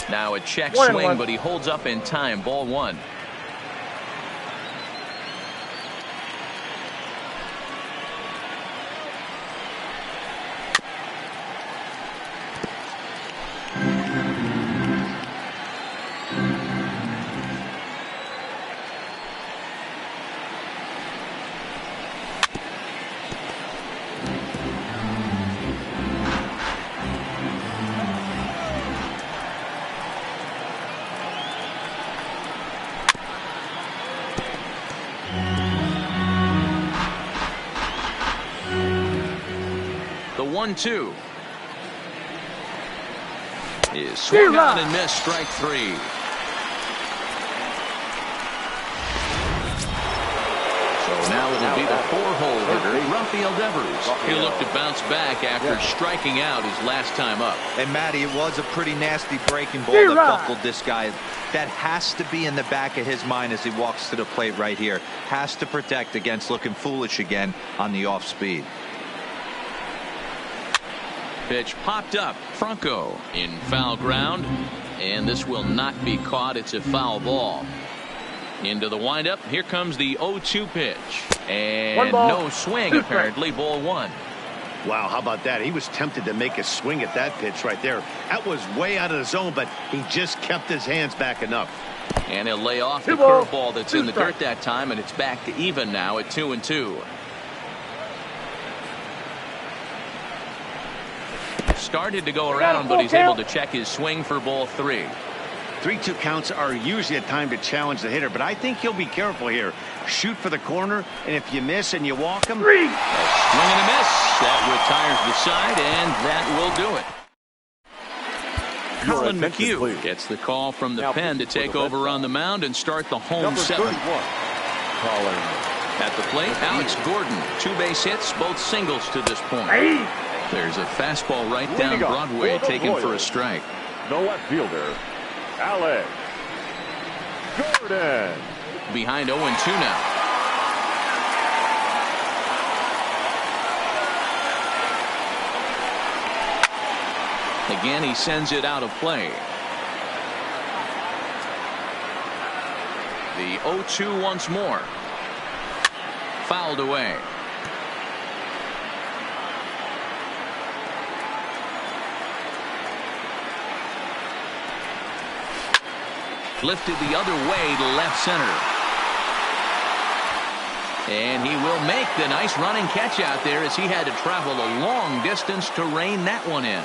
Now a check swing, but he holds up in time. Ball 1. 1-2. Is swung on and missed, strike 3. So now it'll be the 4-hole hitter, Rafael Devers. He'll look to bounce back after striking out his last time up. And Matty, it was a pretty nasty breaking ball that buckled this guy. That has to be in the back of his mind as he walks to the plate right here. Has to protect against looking foolish again on the off speed. Pitch popped up. Franco in foul ground, and this will not be caught. It's a foul ball. Into the windup. Here comes the 0-2 pitch, and no swing apparently. Ball 1. Wow, how about that? He was tempted to make a swing at that pitch right there. That was way out of the zone, but he just kept his hands back enough. And he'll lay off the curveball that's in the dirt that time, and it's back to even now at 2-2. Started to go around, but he's able to check his swing for ball 3. 3-2 counts are usually a time to challenge the hitter, but I think he'll be careful here. Shoot for the corner, and if you miss and you walk him, a swing and a miss. That retires the side, and that will do it. Colin McHugh gets the call from the pen to take over on the mound and start the home 7th. At the plate, Alex Gordon. 2 base hits, both singles to this point. There's a fastball right down Broadway taken for a strike. No left fielder, Alex Gordon. Behind 0-2 now. Again, he sends it out of play. The 0-2 once more. Fouled away. Lifted the other way to left center. And he will make the nice running catch out there as he had to travel a long distance to rein that one in.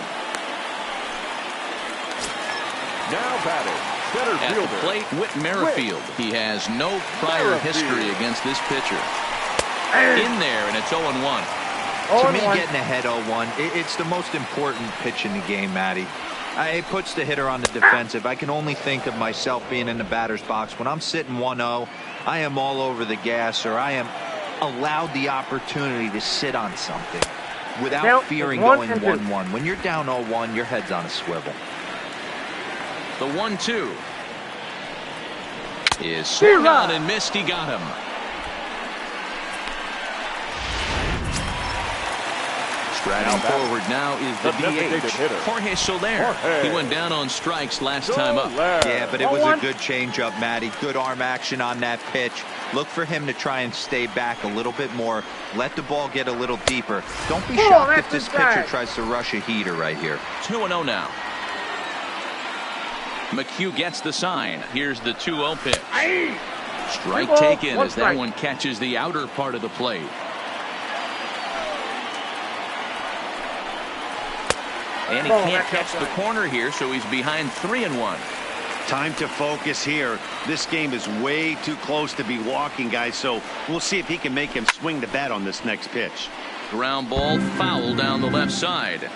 Now batting, center At fielder, the plate, Whit Merrifield. He has no prior history against this pitcher. In there, and it's 0-1. To me, getting ahead 0-1, it's the most important pitch in the game, Matty. It puts the hitter on the defensive. I can only think of myself being in the batter's box. When I'm sitting 1-0, I am all over the gas, or I am allowed the opportunity to sit on something without fearing going 1-1. When you're down 0-1, your head's on a swivel. The 1-2 is swung on and missed. He got him. Striding forward now is the DH, Jorge Soler. He went down on strikes last time up. Yeah, but it was a good changeup, Matty. Good arm action on that pitch. Look for him to try and stay back a little bit more. Let the ball get a little deeper. Don't be shocked if this pitcher tries to rush a heater right here. 2-0 now. McHugh gets the sign. Here's the 2-0 pitch. Strike taken as that one catches the outer part of the plate. And he can't catch the corner here, so he's behind 3-1. Time to focus here. This game is way too close to be walking, guys, so we'll see if he can make him swing the bat on this next pitch. Ground ball foul down the left side.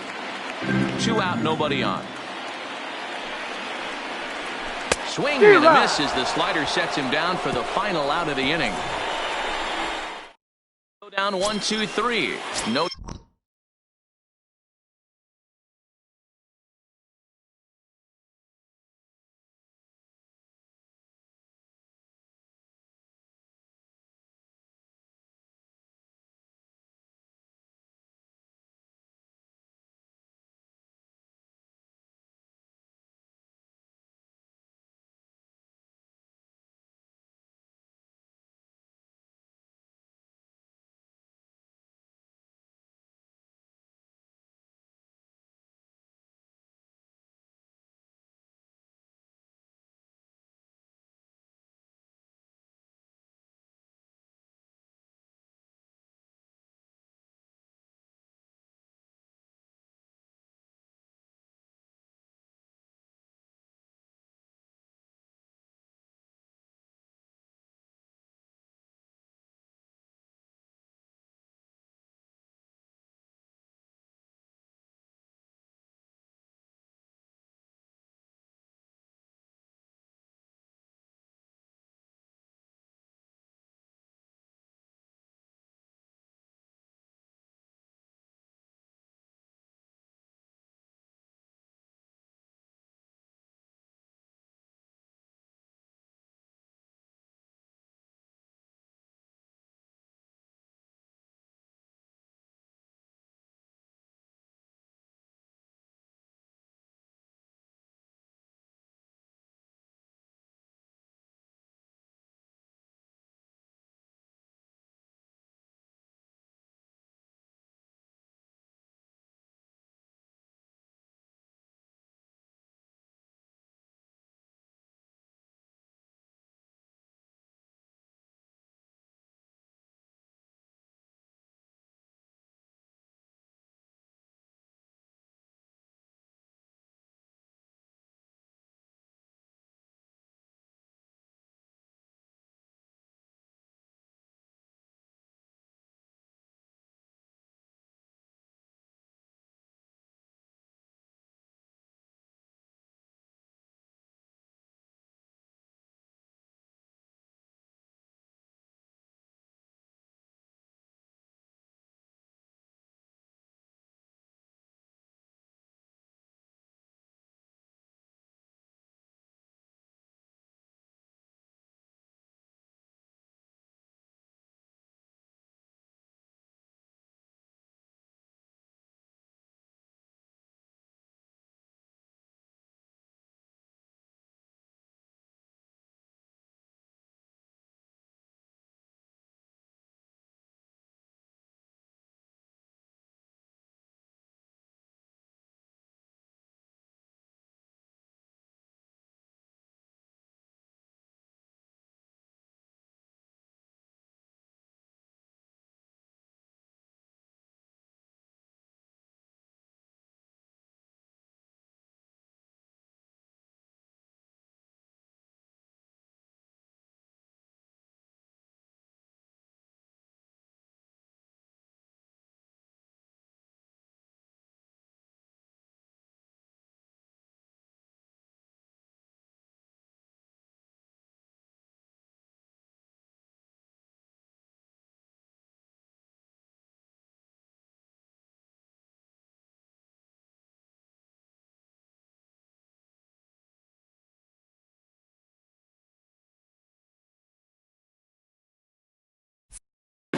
2 out, nobody on. Swing and a miss as the slider sets him down for the final out of the inning. Down 1-2-3. No.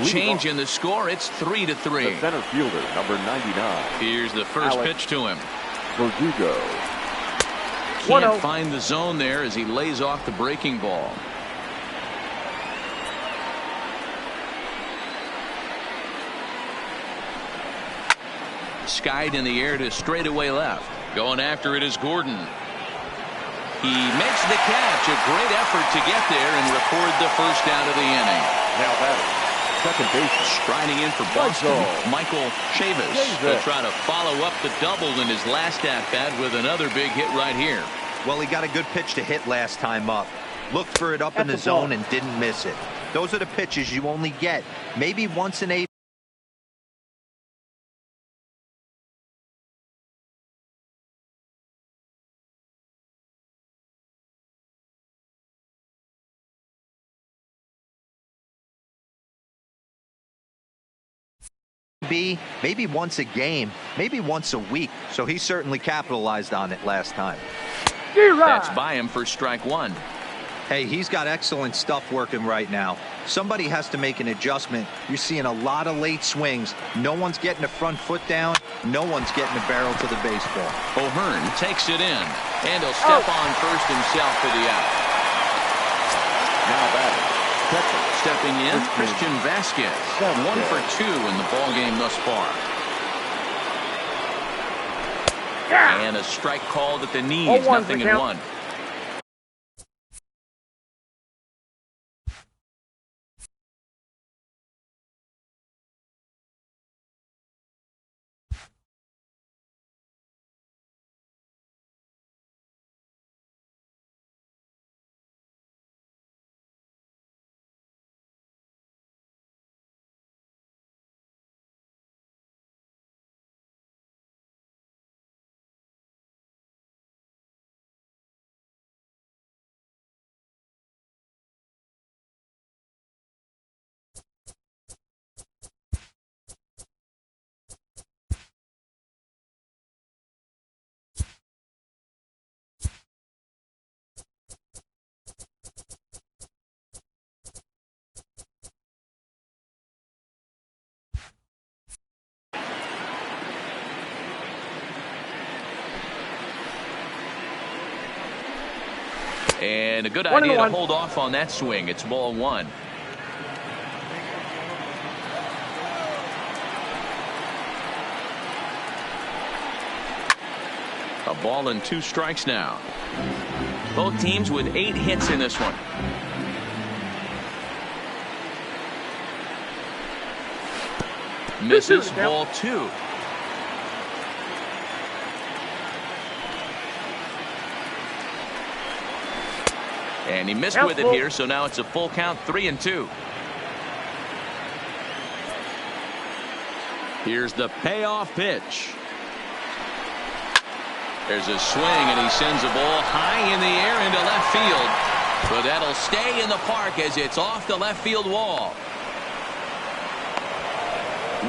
change in the score. It's 3-3. The center fielder, number 99. Here's the first Alex pitch to him. Verdugo. Can't find the zone there as he lays off the breaking ball. Skied in the air to straightaway left. Going after it is Gordon. He makes the catch. A great effort to get there and record the first down of the inning. Now batting, second base. Striding in for Boston, Michael Chavis. He'll try to follow up the double in his last at-bat with another big hit right here. Well, he got a good pitch to hit last time up. Looked for it up in the zone and didn't miss it. Those are the pitches you only get maybe once in 8. Maybe once a game, maybe once a week. So he certainly capitalized on it last time. That's by him for strike one. Hey, he's got excellent stuff working right now. Somebody has to make an adjustment. You're seeing a lot of late swings. No one's getting the front foot down. No one's getting the barrel to the baseball. O'Hearn takes it in, and he'll step on first himself for the out. Now batting, Stepping in, Christian Vasquez. 1 for 2 in the ball game thus far. And a strike called at the knees, 0-1. And a good idea to hold off on that swing. It's ball one. A ball and 2 strikes now. Both teams with 8 hits in this one. Misses, ball 2. And he missed with it here, so now it's a full count, 3-2. Here's the payoff pitch. There's a swing, and he sends a ball high in the air into left field. But that'll stay in the park as it's off the left field wall.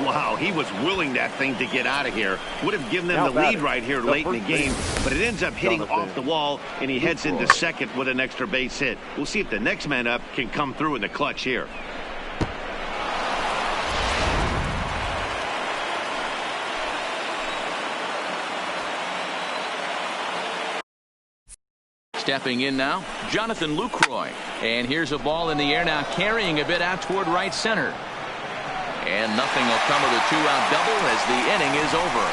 Wow, he was willing that thing to get out of here. Would have given them the lead right here late in the game, but it ends up hitting off the wall, and he heads into second with an extra base hit. We'll see if the next man up can come through in the clutch here. Stepping in now, Jonathan Lucroy. And here's a ball in the air now, carrying a bit out toward right center. And nothing will come of the 2-out double as the inning is over.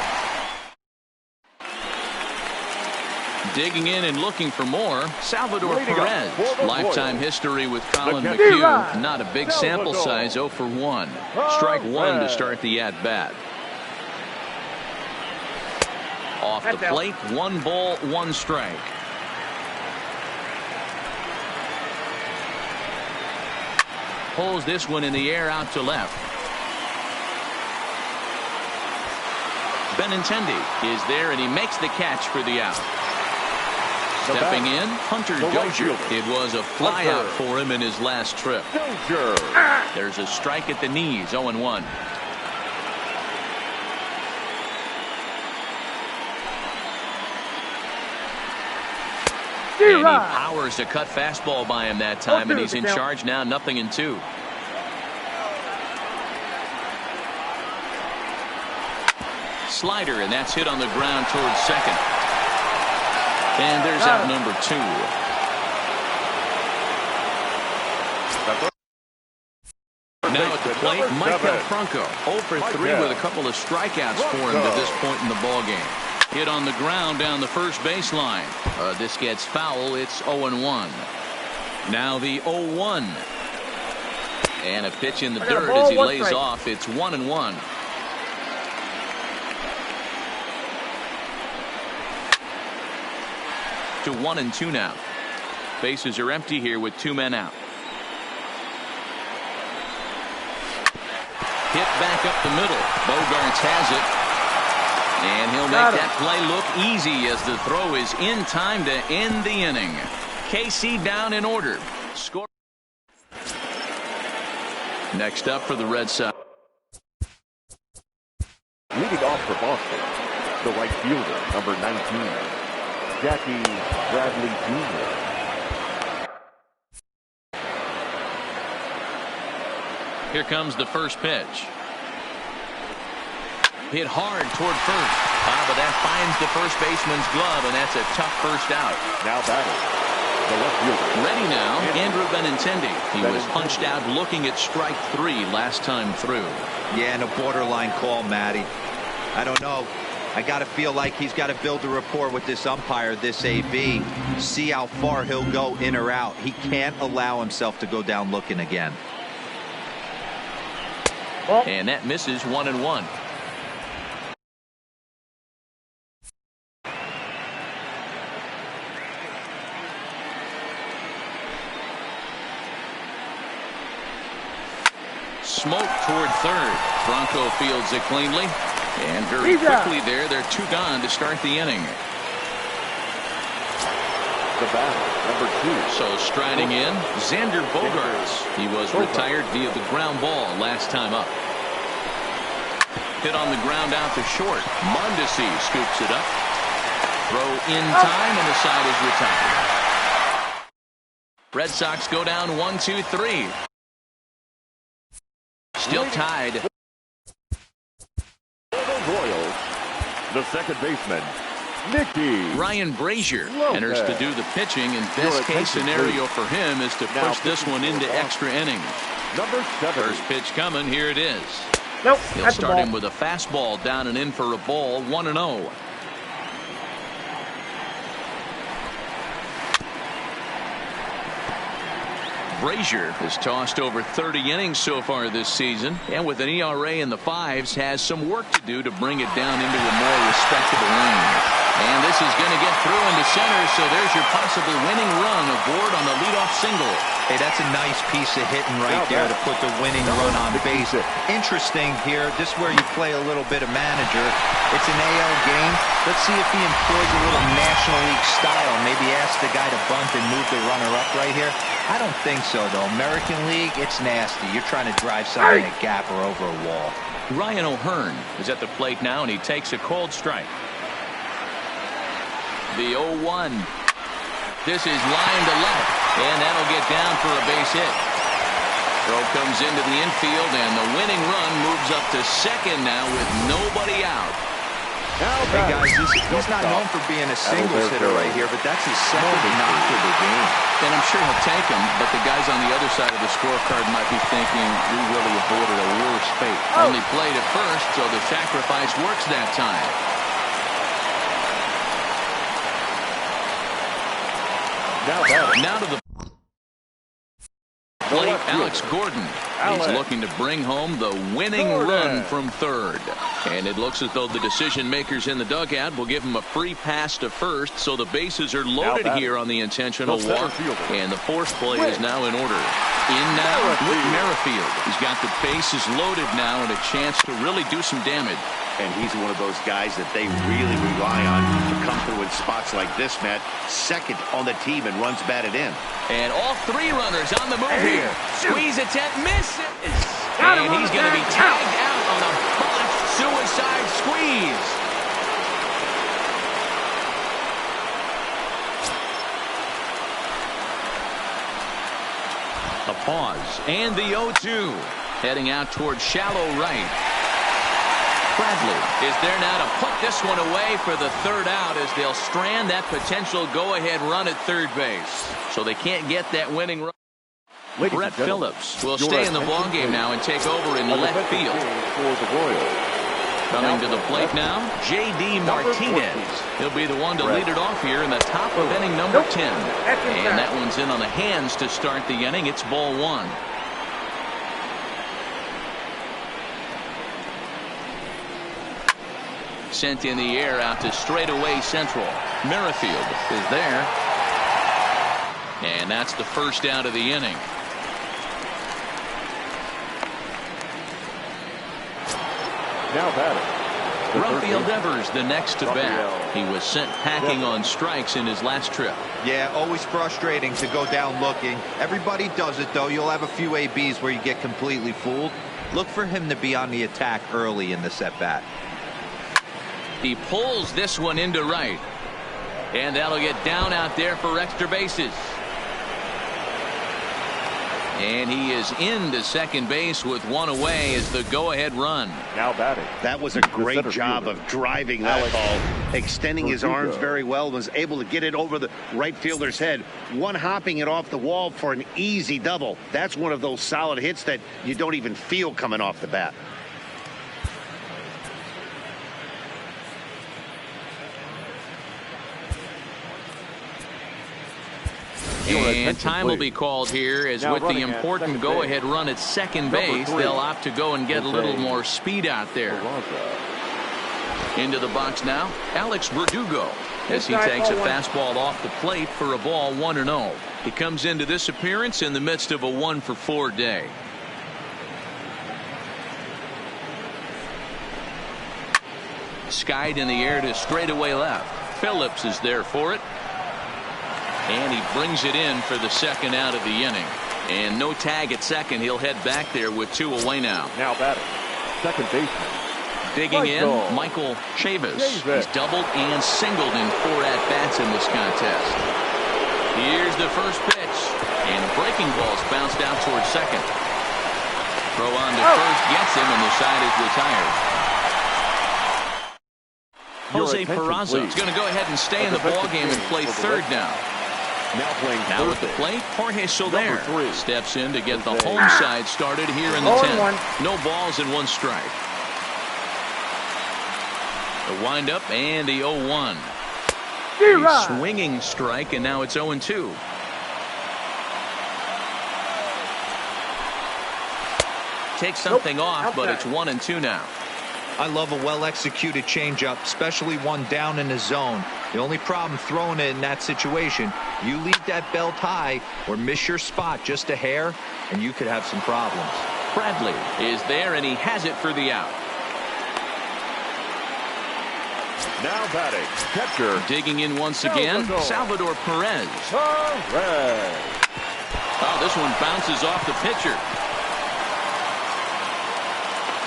Digging in and looking for more, Salvador Perez. Lifetime history with Colin McHugh. Not a big sample size, 0 for 1. Strike 1 to start the at-bat. Off the plate, 1 ball, 1 strike. Pulls this one in the air out to left. Benintendi is there, and he makes the catch for the out. Stepping in, Hunter Dozier. It was a fly out for him in his last trip. There's a strike at the knees, 0-1. And he powers a cut fastball by him that time, and he's in charge now, 0-2. slider, and that's hit on the ground towards second. And there's out number 2. Now at the plate, Maikel Franco. 0 for 3 with a couple of strikeouts for him to this point in the ballgame. Hit on the ground down the first baseline. This gets foul. It's 0-1. Now the 0-1. And a pitch in the dirt as he lays off. It's 1-1. To 1-2 now. Bases are empty here with 2 men out. Hit back up the middle. Bogaerts has it. And he'll make that play look easy as the throw is in time to end the inning. KC down in order. Score. Next up for the Red Sox. Leading off for Boston, the right fielder, number 19, Jackie Bradley Jr. Here comes the first pitch. Hit hard toward first. But that finds the first baseman's glove, and that's a tough first out. Now batting, the left fielder. Ready now, Andrew Benintendi. He was punched out looking at strike 3 last time through. Yeah, and a borderline call, Matty. I don't know. I got to feel like he's got to build a rapport with this umpire, this AV. See how far he'll go in or out. He can't allow himself to go down looking again. And that misses 1-1. Smoke toward third. Franco fields it cleanly. And very quickly there, they're 2 gone to start the inning. The batter, number 2. So striding in, Xander Bogaerts. He was retired via the ground ball last time up. Hit on the ground out to short. Mondesi scoops it up. Throw in time, and the side is retired. Red Sox go down 1-2-3. Still tied. Royals, the second baseman, Nicky. Ryan Brazier enters to do the pitching, and best case scenario for him is to push this one into extra innings. Number 7. First pitch coming. Here it is. Nope. He'll start him with a fastball down and in for a ball. 1-0. Brazier has tossed over 30 innings so far this season, and with an ERA in the 5s, has some work to do to bring it down into a more respectable range. And this is going to get through into center, so there's your possible winning run aboard on the leadoff single. Hey, that's a nice piece of hitting right there to put the winning run on base. Interesting here. This is where you play a little bit of manager. It's an AL game. Let's see if he employs a little National League style. Maybe ask the guy to bunt and move the runner up right here. I don't think so, though. American League, it's nasty. You're trying to drive something in a gap or over a wall. Ryan O'Hearn is at the plate now, and he takes a cold strike. The 0-1. This is line to left, and that'll get down for a base hit. Throw comes into the infield, and the winning run moves up to second now with nobody out. Hey, guys, he's not known for being a singles hitter right here, but that's his second knock of the game. And I'm sure he'll take him, but the guys on the other side of the scorecard might be thinking, we really avoided a worse fate. Only played at first, so the sacrifice works that time. Now to the plate, Alex Gordon. He's looking to bring home the winning run from third. And it looks as though the decision makers in the dugout will give him a free pass to first, so the bases are loaded here on the intentional walk. And the fourth play is now in order. In now, Whit Merrifield. He's got the bases loaded now and a chance to really do some damage. And he's one of those guys that they really rely on to come through in spots like this, Matt. Second on the team and runs batted in. And all 3 runners on the move here. Squeeze attempt, misses. And he's going to be tagged out on a botched suicide squeeze. A pause, and the 0-2. Heading out towards shallow right. Bradley is there now to put this one away for the third out as they'll strand that potential go-ahead run at third base. So they can't get that winning run. Brett Phillips will stay in the ballgame now and take over in left field. For the Royals. Coming to the plate now, J.D. Martinez. He'll be the one to lead it off here in the top of inning number 10. And that one's in on the hands to start the inning. It's ball one. Sent in the air out to straightaway central. Merrifield is there. And that's the first out of the inning. Now batting. Rafael Devers the next to bat. He was sent packing on strikes in his last trip. Yeah, always frustrating to go down looking. Everybody does it, though. You'll have a few ABs where you get completely fooled. Look for him to be on the attack early in this at-bat. He pulls this one into right. And that'll get down out there for extra bases. And he is into second base with one away as the go-ahead run. Now batting. That was a great job of driving that ball, extending his arms very well, was able to get it over the right fielder's head, one-hopping it off the wall for an easy double. That's one of those solid hits that you don't even feel coming off the bat. And time will be called here as with the important go-ahead run at second base, they'll opt to go and get a little more speed out there. Into the box now, Alex Verdugo as he takes a fastball off the plate for a ball 1-0. He comes into this appearance in the midst of a 1-for-4 day. Skied in the air to straightaway left. Phillips is there for it. And he brings it in for the second out of the inning. And no tag at second. He'll head back there with two away now. Now batting. Second baseman. Digging in, Michael Chavis. He's doubled and singled in 4 at-bats in this contest. Here's the first pitch. And breaking ball's bounced out towards second. Throw on to first gets him, and the side is retired. Jose Peraza is going to go ahead and stay in the ballgame and play third now. Now at the plate, Jorge Soler steps in to get the home side started here in the 10th. No balls and 1 strike. The windup and the 0-1. A swinging strike, and now it's 0-2. Takes something off, but it's 1-2 now. I love a well-executed changeup, especially one down in the zone. The only problem throwing it in that situation, you leave that belt high or miss your spot just a hair, and you could have some problems. Bradley is there, and he has it for the out. Now batting. Catcher. Digging in once again, Salvador Perez. Oh, this one bounces off the pitcher.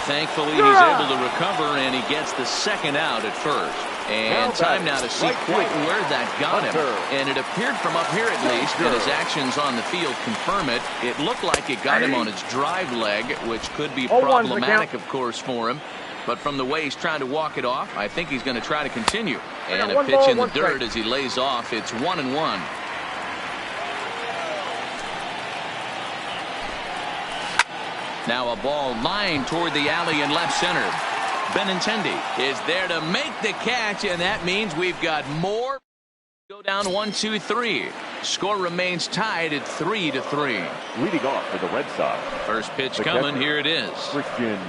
Thankfully, he's able to recover, and he gets the second out at first. And time now to see quite where that got him. And it appeared from up here at least, and his actions on the field confirm it. It looked like it got him on his drive leg, which could be problematic, of course, for him. But from the way he's trying to walk it off, I think he's going to try to continue. And a pitch in the dirt as he lays off. It's 1-1. Now a ball lined toward the alley in left center. Benintendi is there to make the catch, and that means we've got more. Go down 1-2-3. Score remains tied at 3-3. Leading off for the Red Sox. First pitch coming. Here it is. Christian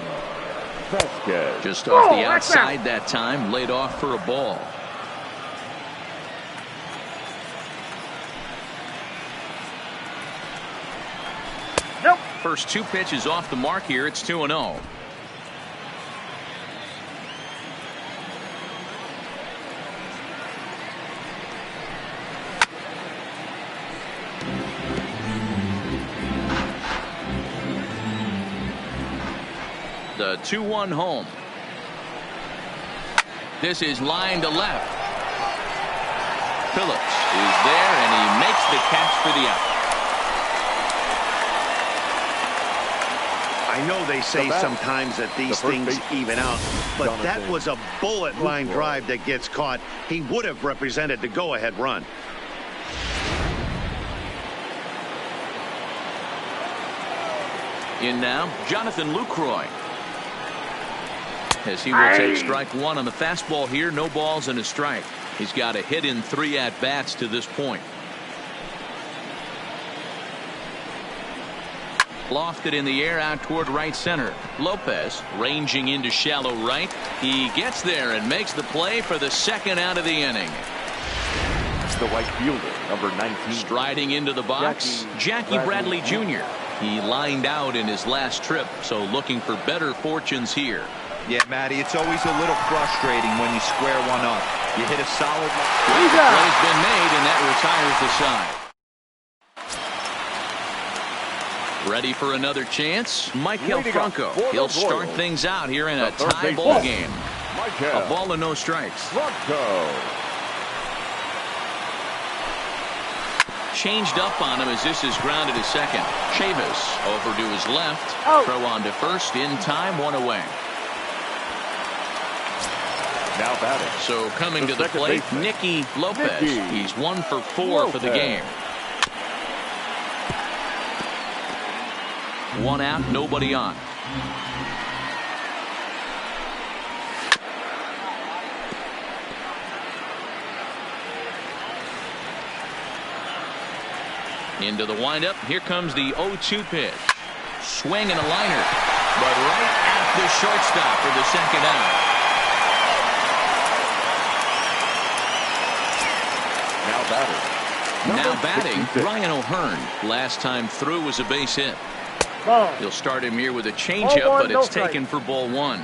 Vasquez. Just off the outside that time. Laid off for a ball. First 2 pitches off the mark here. It's 2-0. The 2-1 home. This is line to left. Phillips is there, and he makes the catch for the out. I I know they say sometimes that these things even out, but that was a bullet line drive that gets caught. He would have represented the go-ahead run. In now, Jonathan Lucroy. As he will take strike one on the fastball here. No balls and a strike. He's got a hit in 3 at-bats to this point. Lofted in the air out toward right center. Lopez ranging into shallow right. He gets there and makes the play for the second out of the inning. The right fielder, number 19. Striding into the box, Jackie Bradley Jr. He lined out in his last trip, so looking for better fortunes here. Yeah, Matty, it's always a little frustrating when you square one up. You hit a solid. The play's been made, and that retires the side. Ready for another chance? Michael Franco. He'll start things out here in a tie ball game. A ball and no strikes. Changed up on him as this is grounded to second. Chavis over to his left. Throw on to first in time, 1 away. Now batting. So coming to the plate, Nicky Lopez. He's 1 for 4 for the game. 1 out, nobody on. Into the windup. Here comes the 0-2 pitch. Swing and a liner. But right at the shortstop for the second out. Now batting, Ryan O'Hearn. Last time through was a base hit. He'll start him here with a changeup, but it's taken for ball 1.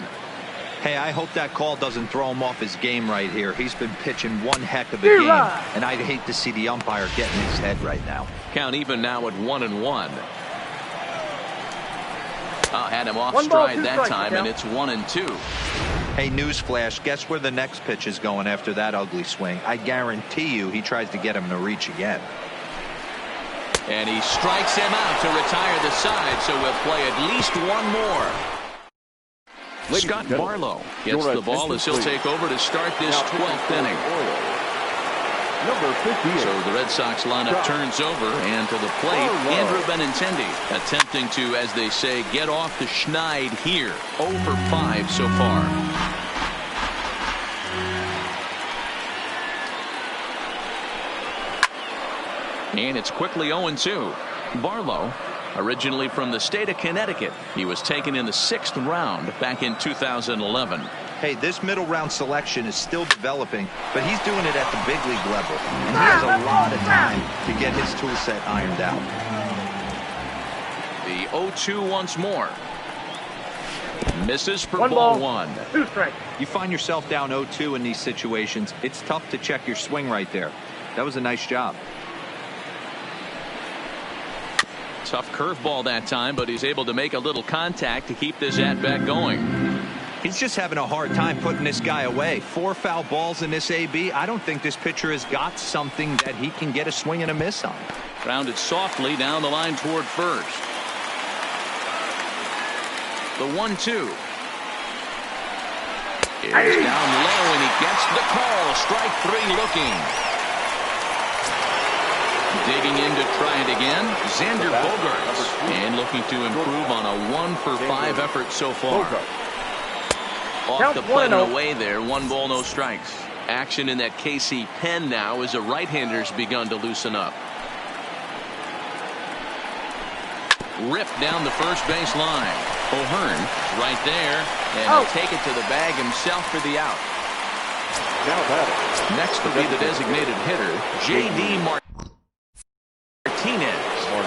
Hey, I hope that call doesn't throw him off his game right here. He's been pitching one heck of a game, and I'd hate to see the umpire get in his head right now. Count even now at 1-1. Had him off stride that time, and it's 1-2. Hey, newsflash, guess where the next pitch is going after that ugly swing? I guarantee you he tries to get him to reach again. And he strikes him out to retire the side, so we'll play at least one more. Scott Barlow gets the ball as he'll take over to start this 12th inning. Number 58. So the Red Sox lineup turns over, and to the plate, Andrew Benintendi attempting to, as they say, get off the schneid here. 0 for 5 so far. And it's quickly 0-2. Barlow, originally from the state of Connecticut, he was taken in the 6th round back in 2011. Hey, this middle round selection is still developing, but he's doing it at the big league level, and he has a lot of time to get his tool set ironed out. The 0-2 once more. Misses for ball 1. 2 strikes. You find yourself down 0-2 in these situations, it's tough to check your swing right there. That was a nice job. Tough curveball that time, but he's able to make a little contact to keep this at-bat going. He's just having a hard time putting this guy away. 4 foul balls in this AB. I don't think this pitcher has got something that he can get a swing and a miss on. Grounded softly down the line toward first. The 1-2 is down low, and he gets the call. Strike 3 looking. Digging in to try it again, Xander Bogaerts, and looking to improve on a 1 for 5 effort so far. Off the plate and away there, 1 ball, no strikes. Action in that KC pen now as a right-hander's begun to loosen up. Ripped down the first base line. O'Hearn right there, and he'll take it to the bag himself for the out. Next will be the designated hitter, J.D. Martinez.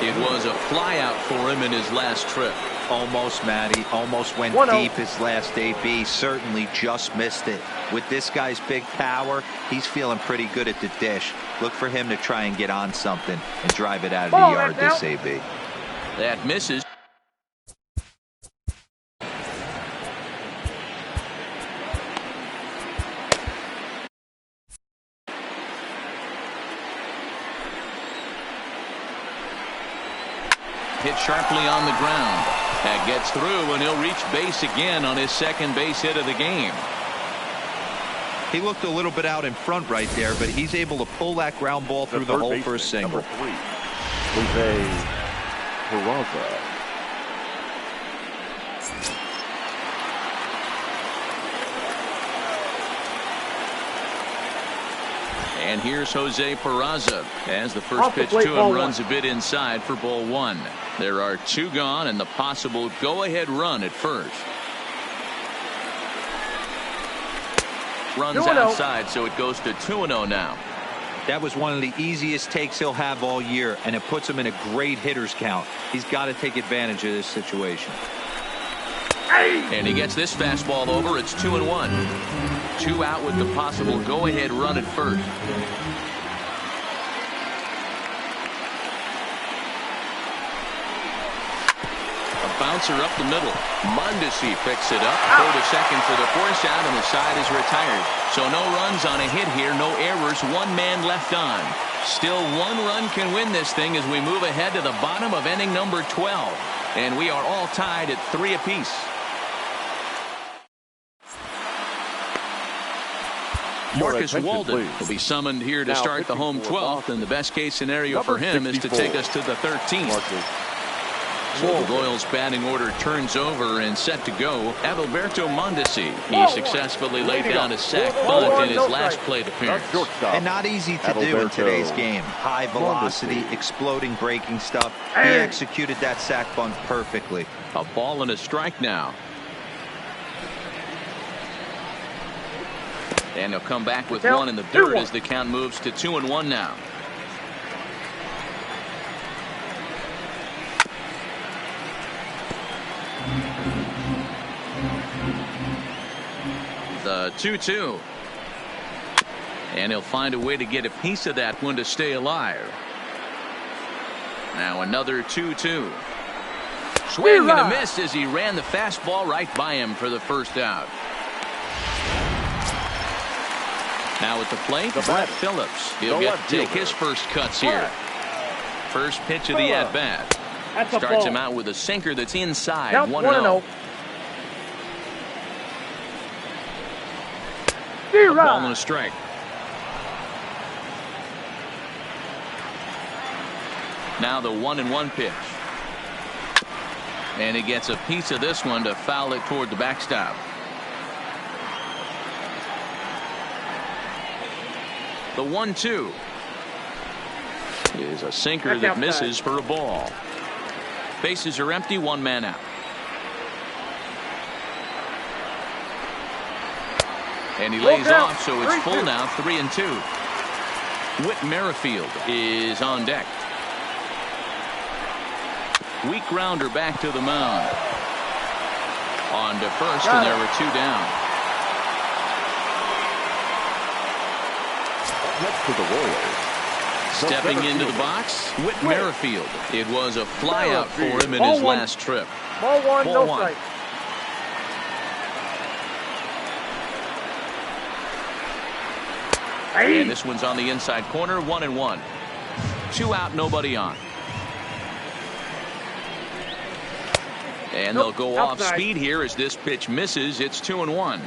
It was a flyout for him in his last trip. Almost, Matty. Almost went deep his last AB. Certainly just missed it. With this guy's big power, he's feeling pretty good at the dish. Look for him to try and get on something and drive it out of the yard this AB. That misses. Hit sharply on the ground. That gets through, and he'll reach base again on his second base hit of the game. He looked a little bit out in front right there, but he's able to pull that ground ball through the hole for a single. Number 3, Jose Peraza. And here's Jose Peraza as the first pitch to him runs a bit inside for ball 1. There are 2 gone and the possible go-ahead run at first. Runs outside, so it goes to 2-0 now. That was one of the easiest takes he'll have all year, and it puts him in a great hitter's count. He's got to take advantage of this situation. And he gets this fastball over. It's 2-1. 2 out with the possible go-ahead run at first. A bouncer up the middle. Mondesi picks it up. Go to second for the force out, and the side is retired. So no runs on a hit here. No errors. 1 man left on. Still 1 run can win this thing as we move ahead to the bottom of inning number 12. And we are all tied at 3 apiece. Marcus Walden will be summoned here to start the home 12th, and the best case scenario for him is to take us to the 13th. So the Royals batting order turns over and set to go. Adalberto Mondesi. He successfully laid down a sac bunt in his last plate appearance. And not easy to do in today's game. High velocity, exploding breaking stuff. He executed that sac bunt perfectly. A ball and a strike now. And he'll come back with 1 in the third as the count moves to 2-1 now. The 2-2. And he'll find a way to get a piece of that one to stay alive. Now another 2-2. Swing and a miss as he ran the fastball right by him for the first out. Now at the plate, Brett Phillips. He'll get to take his first cuts here. First pitch of the at-bat. Starts him out with a sinker that's inside. 1-0. A ball and a strike. Now the 1-1 pitch. And he gets a piece of this one to foul it toward the backstop. The 1-2 is a sinker that misses for a ball. Bases are empty. 1 man out. And he lays off, so it's full now. 3-2. Whit Merrifield is on deck. Weak grounder back to the mound. On to first, and there were 2 down. Next to the Royals. Stepping into the box, Whit Merrifield. It was a flyout for him in his last trip. Ball 1, no strike. And this one's on the inside corner. 1-1. 2 out, nobody on. And they'll go off speed here as this pitch misses. It's 2-1.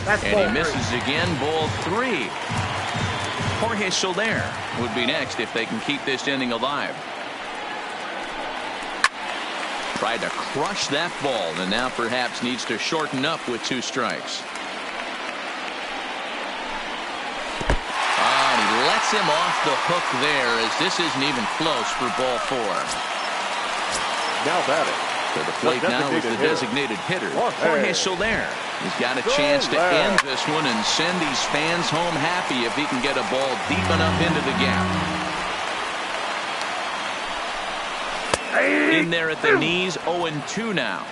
And he misses again. Ball 3. Jorge Soler would be next if they can keep this inning alive. Tried to crush that ball and now perhaps needs to shorten up with 2 strikes. And he lets him off the hook there as this isn't even close for ball 4. Now batting. To the plate now is the designated hitter, Jorge Soler. He's got a chance to end this one and send these fans home happy if he can get a ball deep enough into the gap. In there at the knees, 0-2 now.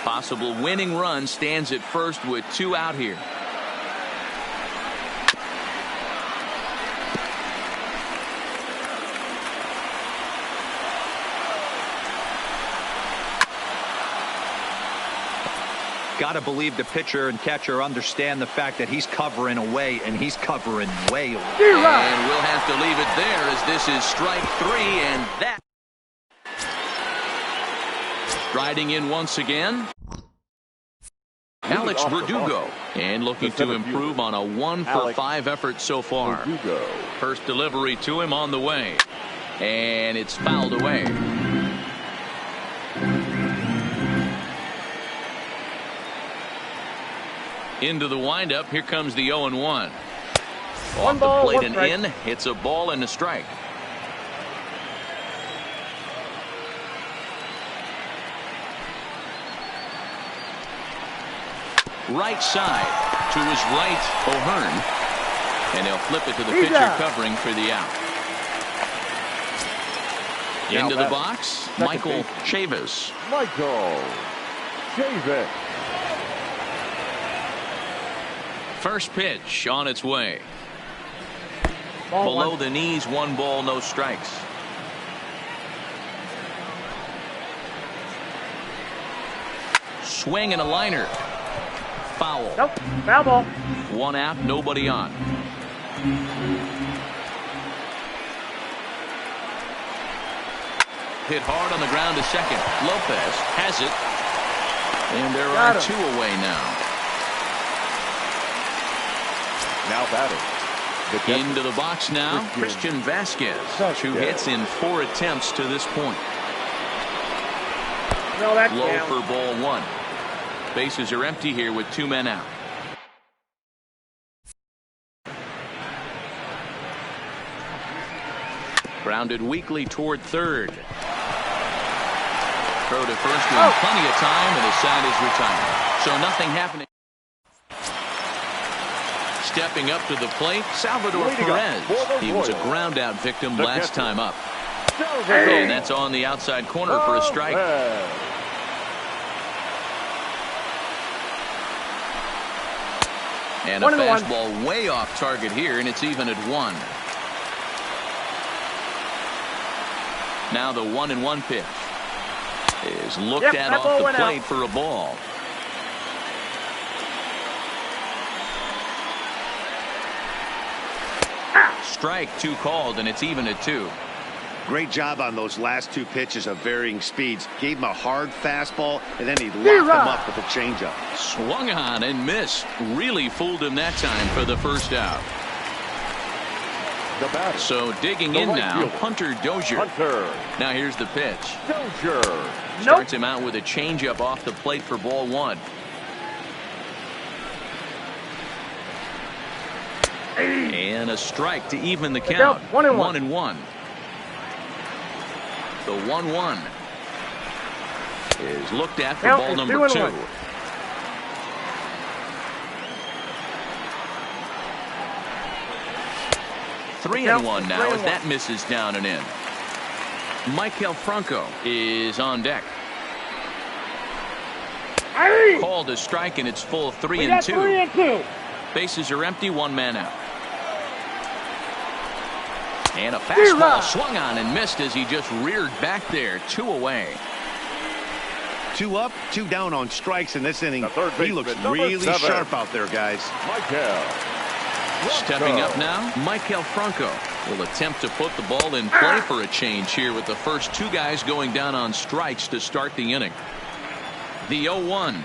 Possible winning run stands at first with 2 out here. got to believe the pitcher and catcher understand the fact that he's covering away, and he's covering way away. And we'll have to leave it there as this is strike 3, and that. Striding in once again, Alex Verdugo, and looking to improve on a 1-for-5 effort so far. First delivery to him on the way, and it's fouled away. Into the windup, here comes the 0-1. Off the plate and in, it's a ball and a strike. Right side to his right, O'Hearn, and they'll flip it to the pitcher covering for the out. Into the box, Michael Chavis. First pitch on its way. Below the knees, 1 ball, no strikes. Swing and a liner. Foul. Nope. Foul ball. 1 out, nobody on. Hit hard on the ground to second. Lopez has it. And there are 2 away now. Now batting. Into the box now, Christian Vasquez. 2 hits in 4 attempts to this point. No, that's Low down. for ball 1. Bases are empty here with 2 men out. Grounded weakly toward third. Throw to first in plenty of time, and his side is retired. So nothing happening. Stepping up to the plate, Salvador Perez. He was a ground out victim last time up. And that's on the outside corner for a strike. And a fastball way off target here, and it's even at 1. Now the 1-1 pitch is looked at off the plate for a ball. Strike 2 called, and it's even at 2. Great job on those last 2 pitches of varying speeds. Gave him a hard fastball, and then he locked him up with a changeup. Swung on and missed. Really fooled him that time for the first out. So digging in now, Hunter Dozier. Now here's the pitch. Starts him out with a changeup off the plate for ball 1. And a strike to even the count. 1-1. The 1-1 is looked at for ball number 2. Three and 1 now as that misses down and in. Maikel Franco is on deck. Called a strike, and it's full 3-2. Bases are empty, 1 man out. And a fastball swung on and missed as he just reared back there. 2 away. 2 up, 2 down on strikes in this inning. He looks really sharp out there, guys. Stepping up now, Maikel Franco will attempt to put the ball in play for a change here with the first 2 guys going down on strikes to start the inning. The 0-1.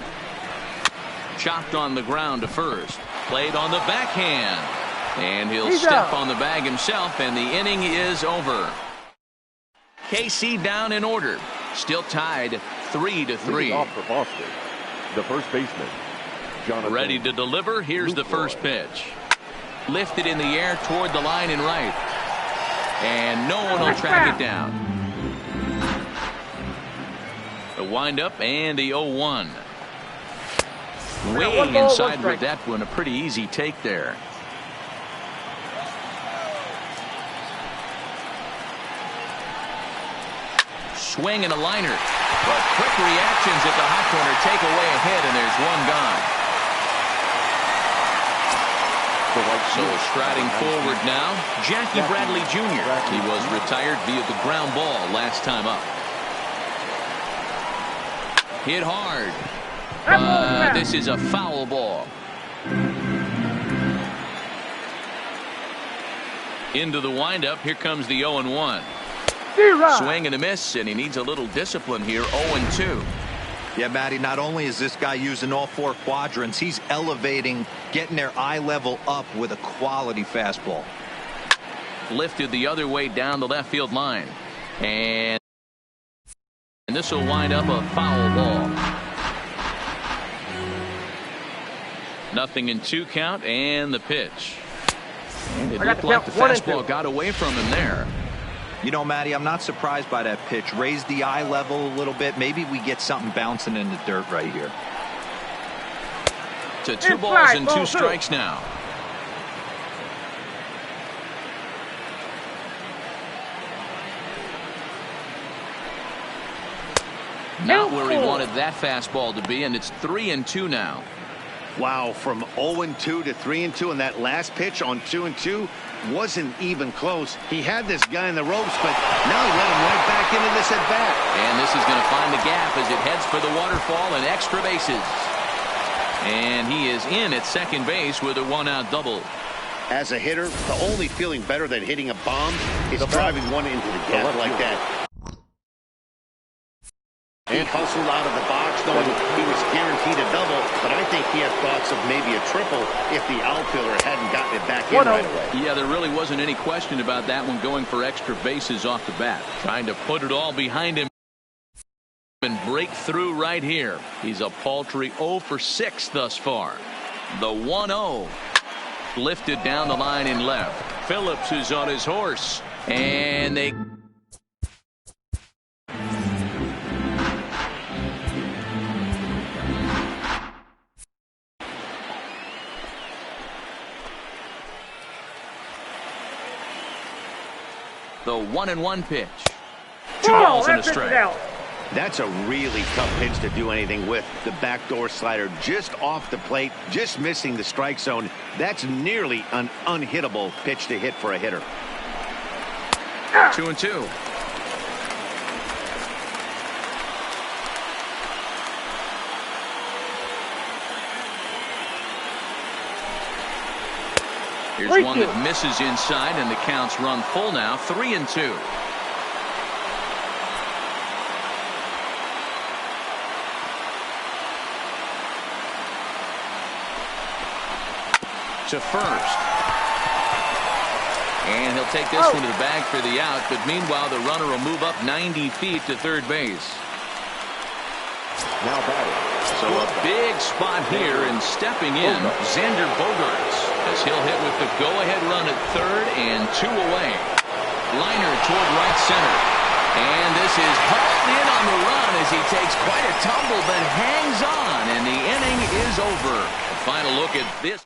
Chopped on the ground to first. Played on the backhand. And he'll step on the bag himself, and the inning is over. KC down in order. Still tied 3-3. Off for Boston, the first baseman, Jonathan. Ready to deliver. Here's the first pitch. Lifted in the air toward the line and right. And no one will track it down. The windup and the 0-1. Way inside with that one. A pretty easy take there. Swing and a liner. But quick reactions at the hot corner take away a hit, and there's 1 gone. So striding forward now, Jackie Bradley Jr. He was retired via the ground ball last time up. Hit hard. This is a foul ball. Into the windup. Here comes the 0-1. Swing and a miss, and he needs a little discipline here. 0-2. Yeah, Matty, not only is this guy using all 4 quadrants, he's elevating, getting their eye level up with a quality fastball. Lifted the other way down the left field line. And this will wind up a foul ball. 0-2 count, and the pitch. And it looked like the fastball got away from him there. You know, Matty, I'm not surprised by that pitch. Raise the eye level a little bit. Maybe we get something bouncing in the dirt right here. To 2 balls and 2 strikes now. Not where he wanted that fastball to be, and it's 3-2 now. Wow, from 0-2 to 3-2, and that last pitch on 2-2 wasn't even close. He had this guy in the ropes, but now he let him right back into this at bat. And this is going to find the gap as it heads for the waterfall and extra bases. And he is in at second base with a 1-out double. As a hitter, the only feeling better than hitting a bomb is driving one into the gap like that. He hustled out of the box knowing he was guaranteed a double, but I think he had thoughts of maybe a triple if the outfielder hadn't gotten it back in right away. Yeah, there really wasn't any question about that one, going for extra bases off the bat. Trying to put it all behind him and break through right here. He's a paltry 0 for 6 thus far. The 1-0 lifted down the line in left. Phillips is on his horse, and they... The 1-1 pitch. 2 balls and a strike. That's a really tough pitch to do anything with. The backdoor slider just off the plate, just missing the strike zone. That's nearly an unhittable pitch to hit for a hitter. 2-2. Here's one that misses inside, and the counts run full now. 3-2. To first. And he'll take this one to the bag for the out, but meanwhile the runner will move up 90 feet to third base. Now batting. So a big spot here, and stepping in, Xander Bogaerts, as he'll hit with the go-ahead run at third and 2 away. Liner toward right center. And this is hauled in on the run as he takes quite a tumble, but hangs on, and the inning is over. A final look at this.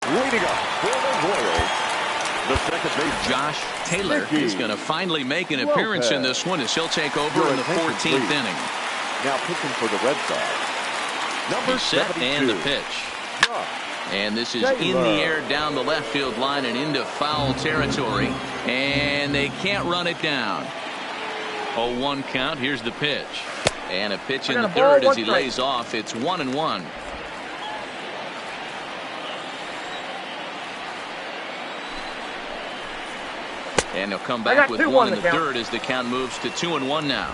Waiting up for the Royals, the second base, Josh Taylor is going to finally make an appearance in this one as he'll take over in the 14th inning. Now pitching for the Red Sox, number set 72. and the pitch. And this is in the air down the left field line and into foul territory. And they can't run it down. 0-1 count. Here's the pitch. And a pitch in the third as he lays off. It's 1-1. And he'll come back with 1 in the third as the count moves to 2-1 now.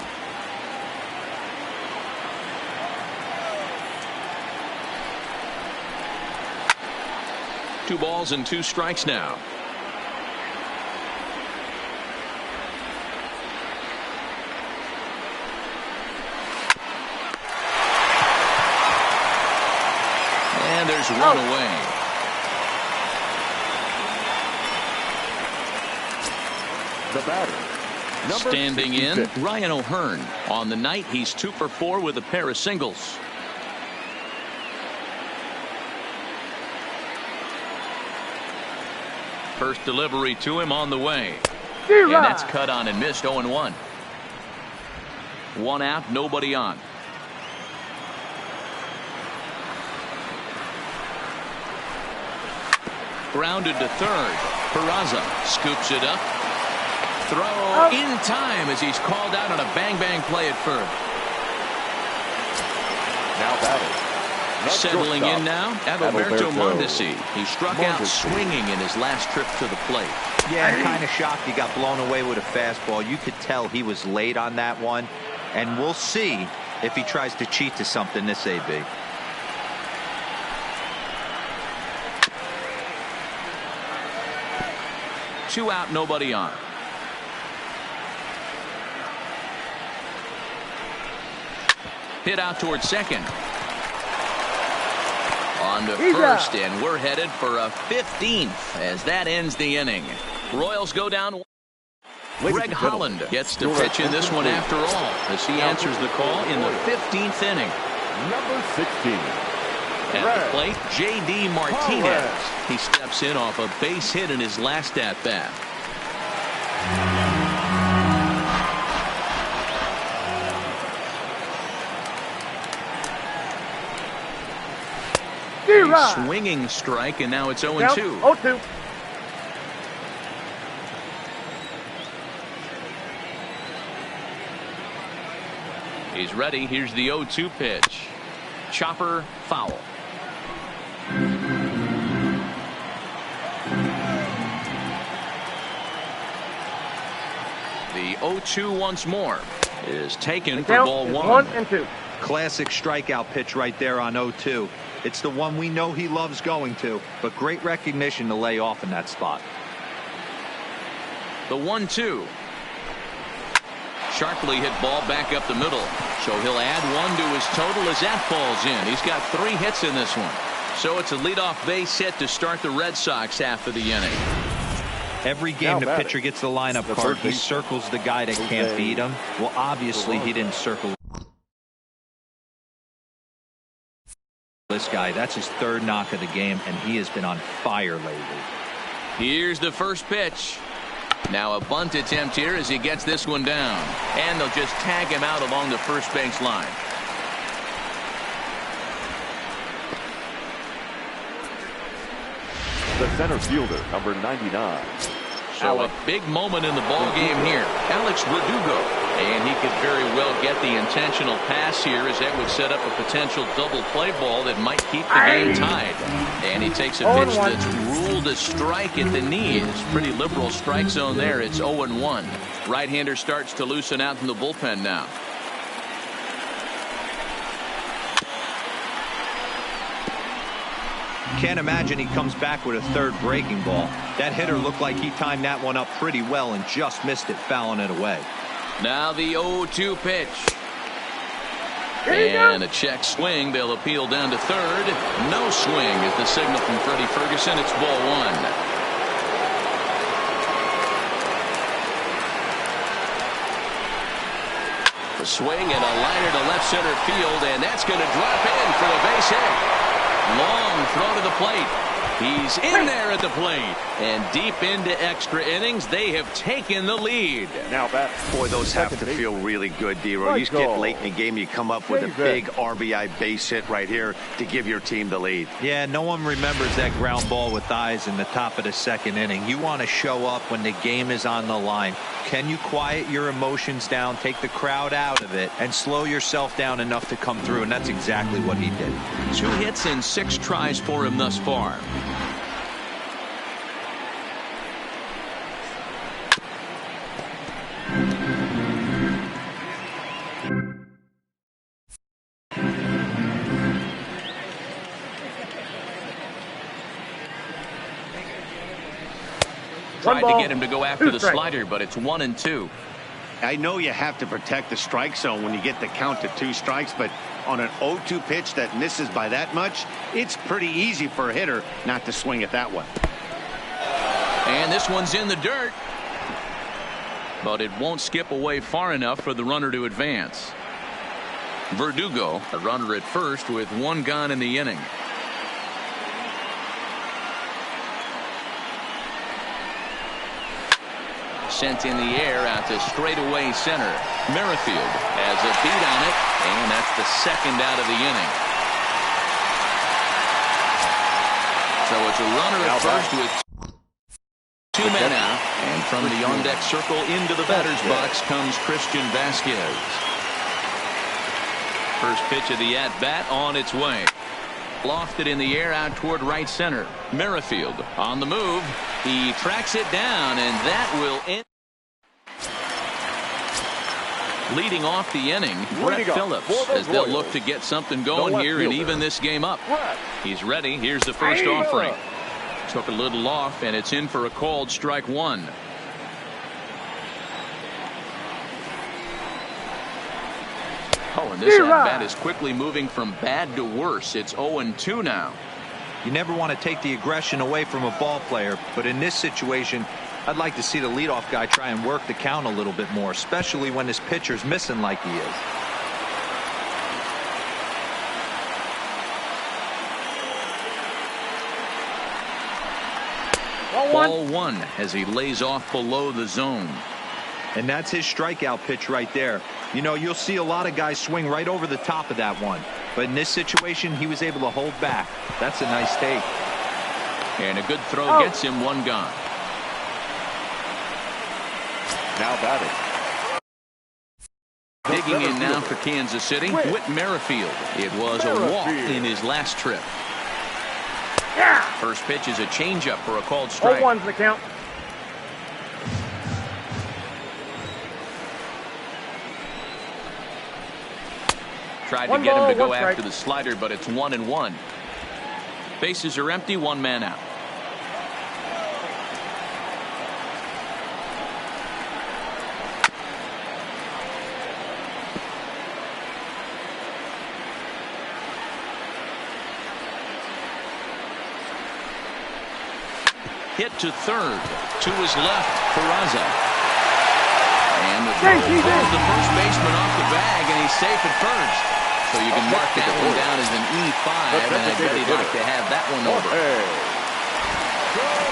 Two balls and 2 strikes now. And there's 1 away. The batter, number standing 66. in, Ryan O'Hearn. On the night, he's 2 for 4 with a pair of singles. First delivery to him on the way. And that's cut on and missed. 0-1. 1 out, nobody on. Grounded to third. Peraza scoops it up. throw in time as he's called out on a bang-bang play at first. Now batting. Settling in now, Adalberto Mondesi. He struck out swinging in his last trip to the plate. Yeah, kind of shocked he got blown away with a fastball. You could tell he was late on that one. And we'll see if he tries to cheat to something this AB. Two out, nobody on. Hit out towards second. On to first, and we're headed for a 15th as that ends the inning. Royals go down. Greg Holland gets to pitch in this one after all as he answers the call in the 15th inning. Number 16. At the plate, J.D. Martinez. He steps in off a base hit in his last at-bat. A swinging strike, and now it's 0-2. 0-2. He's ready. Here's the 0-2 pitch. Chopper foul. The 0-2 once more is taken for ball 1-2. Classic strikeout pitch right there on 0-2. It's the one we know he loves going to, but great recognition to lay off in that spot. The 1-2. Sharply hit ball back up the middle. So he'll add one to his total as that falls in. He's got 3 hits in this one. So it's a leadoff base hit to start the Red Sox half of the inning. Every game the pitcher gets the lineup card, he circles the guy that can't beat him. Well, obviously he didn't circle this guy. That's his 3rd knock of the game, and he has been on fire lately. Here's the first pitch. Now a bunt attempt here as he gets this one down. And they'll just tag him out along the first base line. The center fielder, number 99. So a big moment in the ball game here. Alex Verdugo. And he could very well get the intentional pass here as that would set up a potential double play ball that might keep the game tied. And he takes a pitch that's ruled a strike at the knees. Pretty liberal strike zone there. It's 0-1. Right-hander starts to loosen out from the bullpen now. Can't imagine he comes back with a 3rd breaking ball. That hitter looked like he timed that one up pretty well and just missed it, fouling it away. Now the 0-2 pitch. And a check swing. They'll appeal down to 3rd. No swing is the signal from Freddie Ferguson. It's ball 1. The swing and a liner to left center field, and that's going to drop in for the base hit. Long throw to the plate. He's in there at the plate. And deep into extra innings, they have taken the lead. Now back. Boy, those have to feel really good, D-Roy. You just get late in the game, you come up with a big RBI base hit right here to give your team the lead. Yeah, no one remembers that ground ball with eyes in the top of the 2nd inning. You want to show up when the game is on the line. Can you quiet your emotions down, take the crowd out of it, and slow yourself down enough to come through? And that's exactly what he did. 2 hits and 6 tries for him thus far. Tried to get him to go after the slider, but it's 1-2. I know you have to protect the strike zone when you get the count to 2 strikes, but on an 0-2 pitch that misses by that much, it's pretty easy for a hitter not to swing at that one. And this one's in the dirt. But it won't skip away far enough for the runner to advance. Verdugo, a runner at first with 1 gone in the inning. Sent in the air out to straightaway center. Merrifield has a beat on it, and that's the 2nd out of the inning. So it's a runner at first with 2 men out. And from the on-deck circle into the batter's box comes Christian Vasquez. First pitch of the at-bat on its way. Lofted in the air out toward right center. Merrifield on the move. He tracks it down, and that will end. Leading off the inning, Brett Phillips, as they'll look to get something going here and even this game up. He's ready. Here's the first offering. Took a little off, and it's in for a called strike one. Oh, and this at-bat is quickly moving from bad to worse. It's 0-2 now. You never want to take the aggression away from a ball player, but in this situation, I'd like to see the leadoff guy try and work the count a little bit more, especially when his pitcher's missing like he is. Ball one as he lays off below the zone. And that's his strikeout pitch right there. You know, you'll see a lot of guys swing right over the top of that one. But in this situation, he was able to hold back. That's a nice take. And a good throw gets him one gone. Now batting. Digging in now for Kansas City, Whit Merrifield. It was a walk in his last trip. First pitch is a changeup for a called strike. 0-1's the count. Tried to get him to go after the slider, but it's 1-1. Bases are empty, one man out. Hit to third. To his left, Peraza. And the throw pulls the first baseman off the bag, and he's safe at first. So you can mark that one down as an E5, and I bet he'd like to have that one over.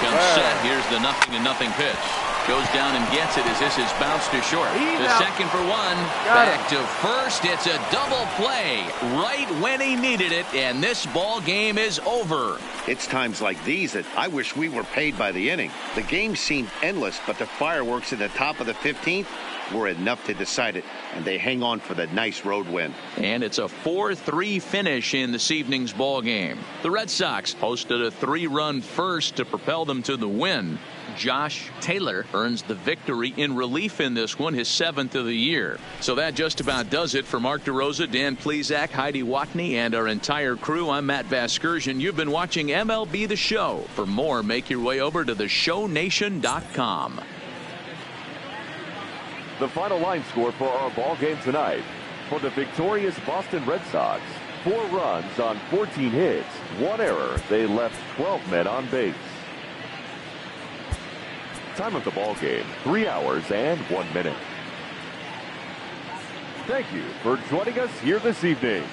Comes set. Here's the 0-0 pitch. Goes down and gets it as this is bounced to short. To second for one. Back to first. It's a double play right when he needed it, and this ball game is over. It's times like these that I wish we were paid by the inning. The game seemed endless, but the fireworks at the top of the 15th were enough to decide it, and they hang on for the nice road win. And it's a 4-3 finish in this evening's ball game. The Red Sox posted a 3-run first to propel them to the win. Josh Taylor earns the victory in relief in this one, his 7th of the year. So that just about does it for Mark DeRosa, Dan Plesac, Heidi Watney, and our entire crew. I'm Matt Vasgersian. You've been watching MLB The Show. For more, make your way over to theshownation.com. The final line score for our ball game tonight. For the victorious Boston Red Sox, 4 runs on 14 hits, 1 error. They left 12 men on base. Time of the ball game, 3 hours and 1 minute. Thank you for joining us here this evening.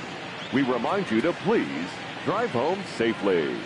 We remind you to please drive home safely.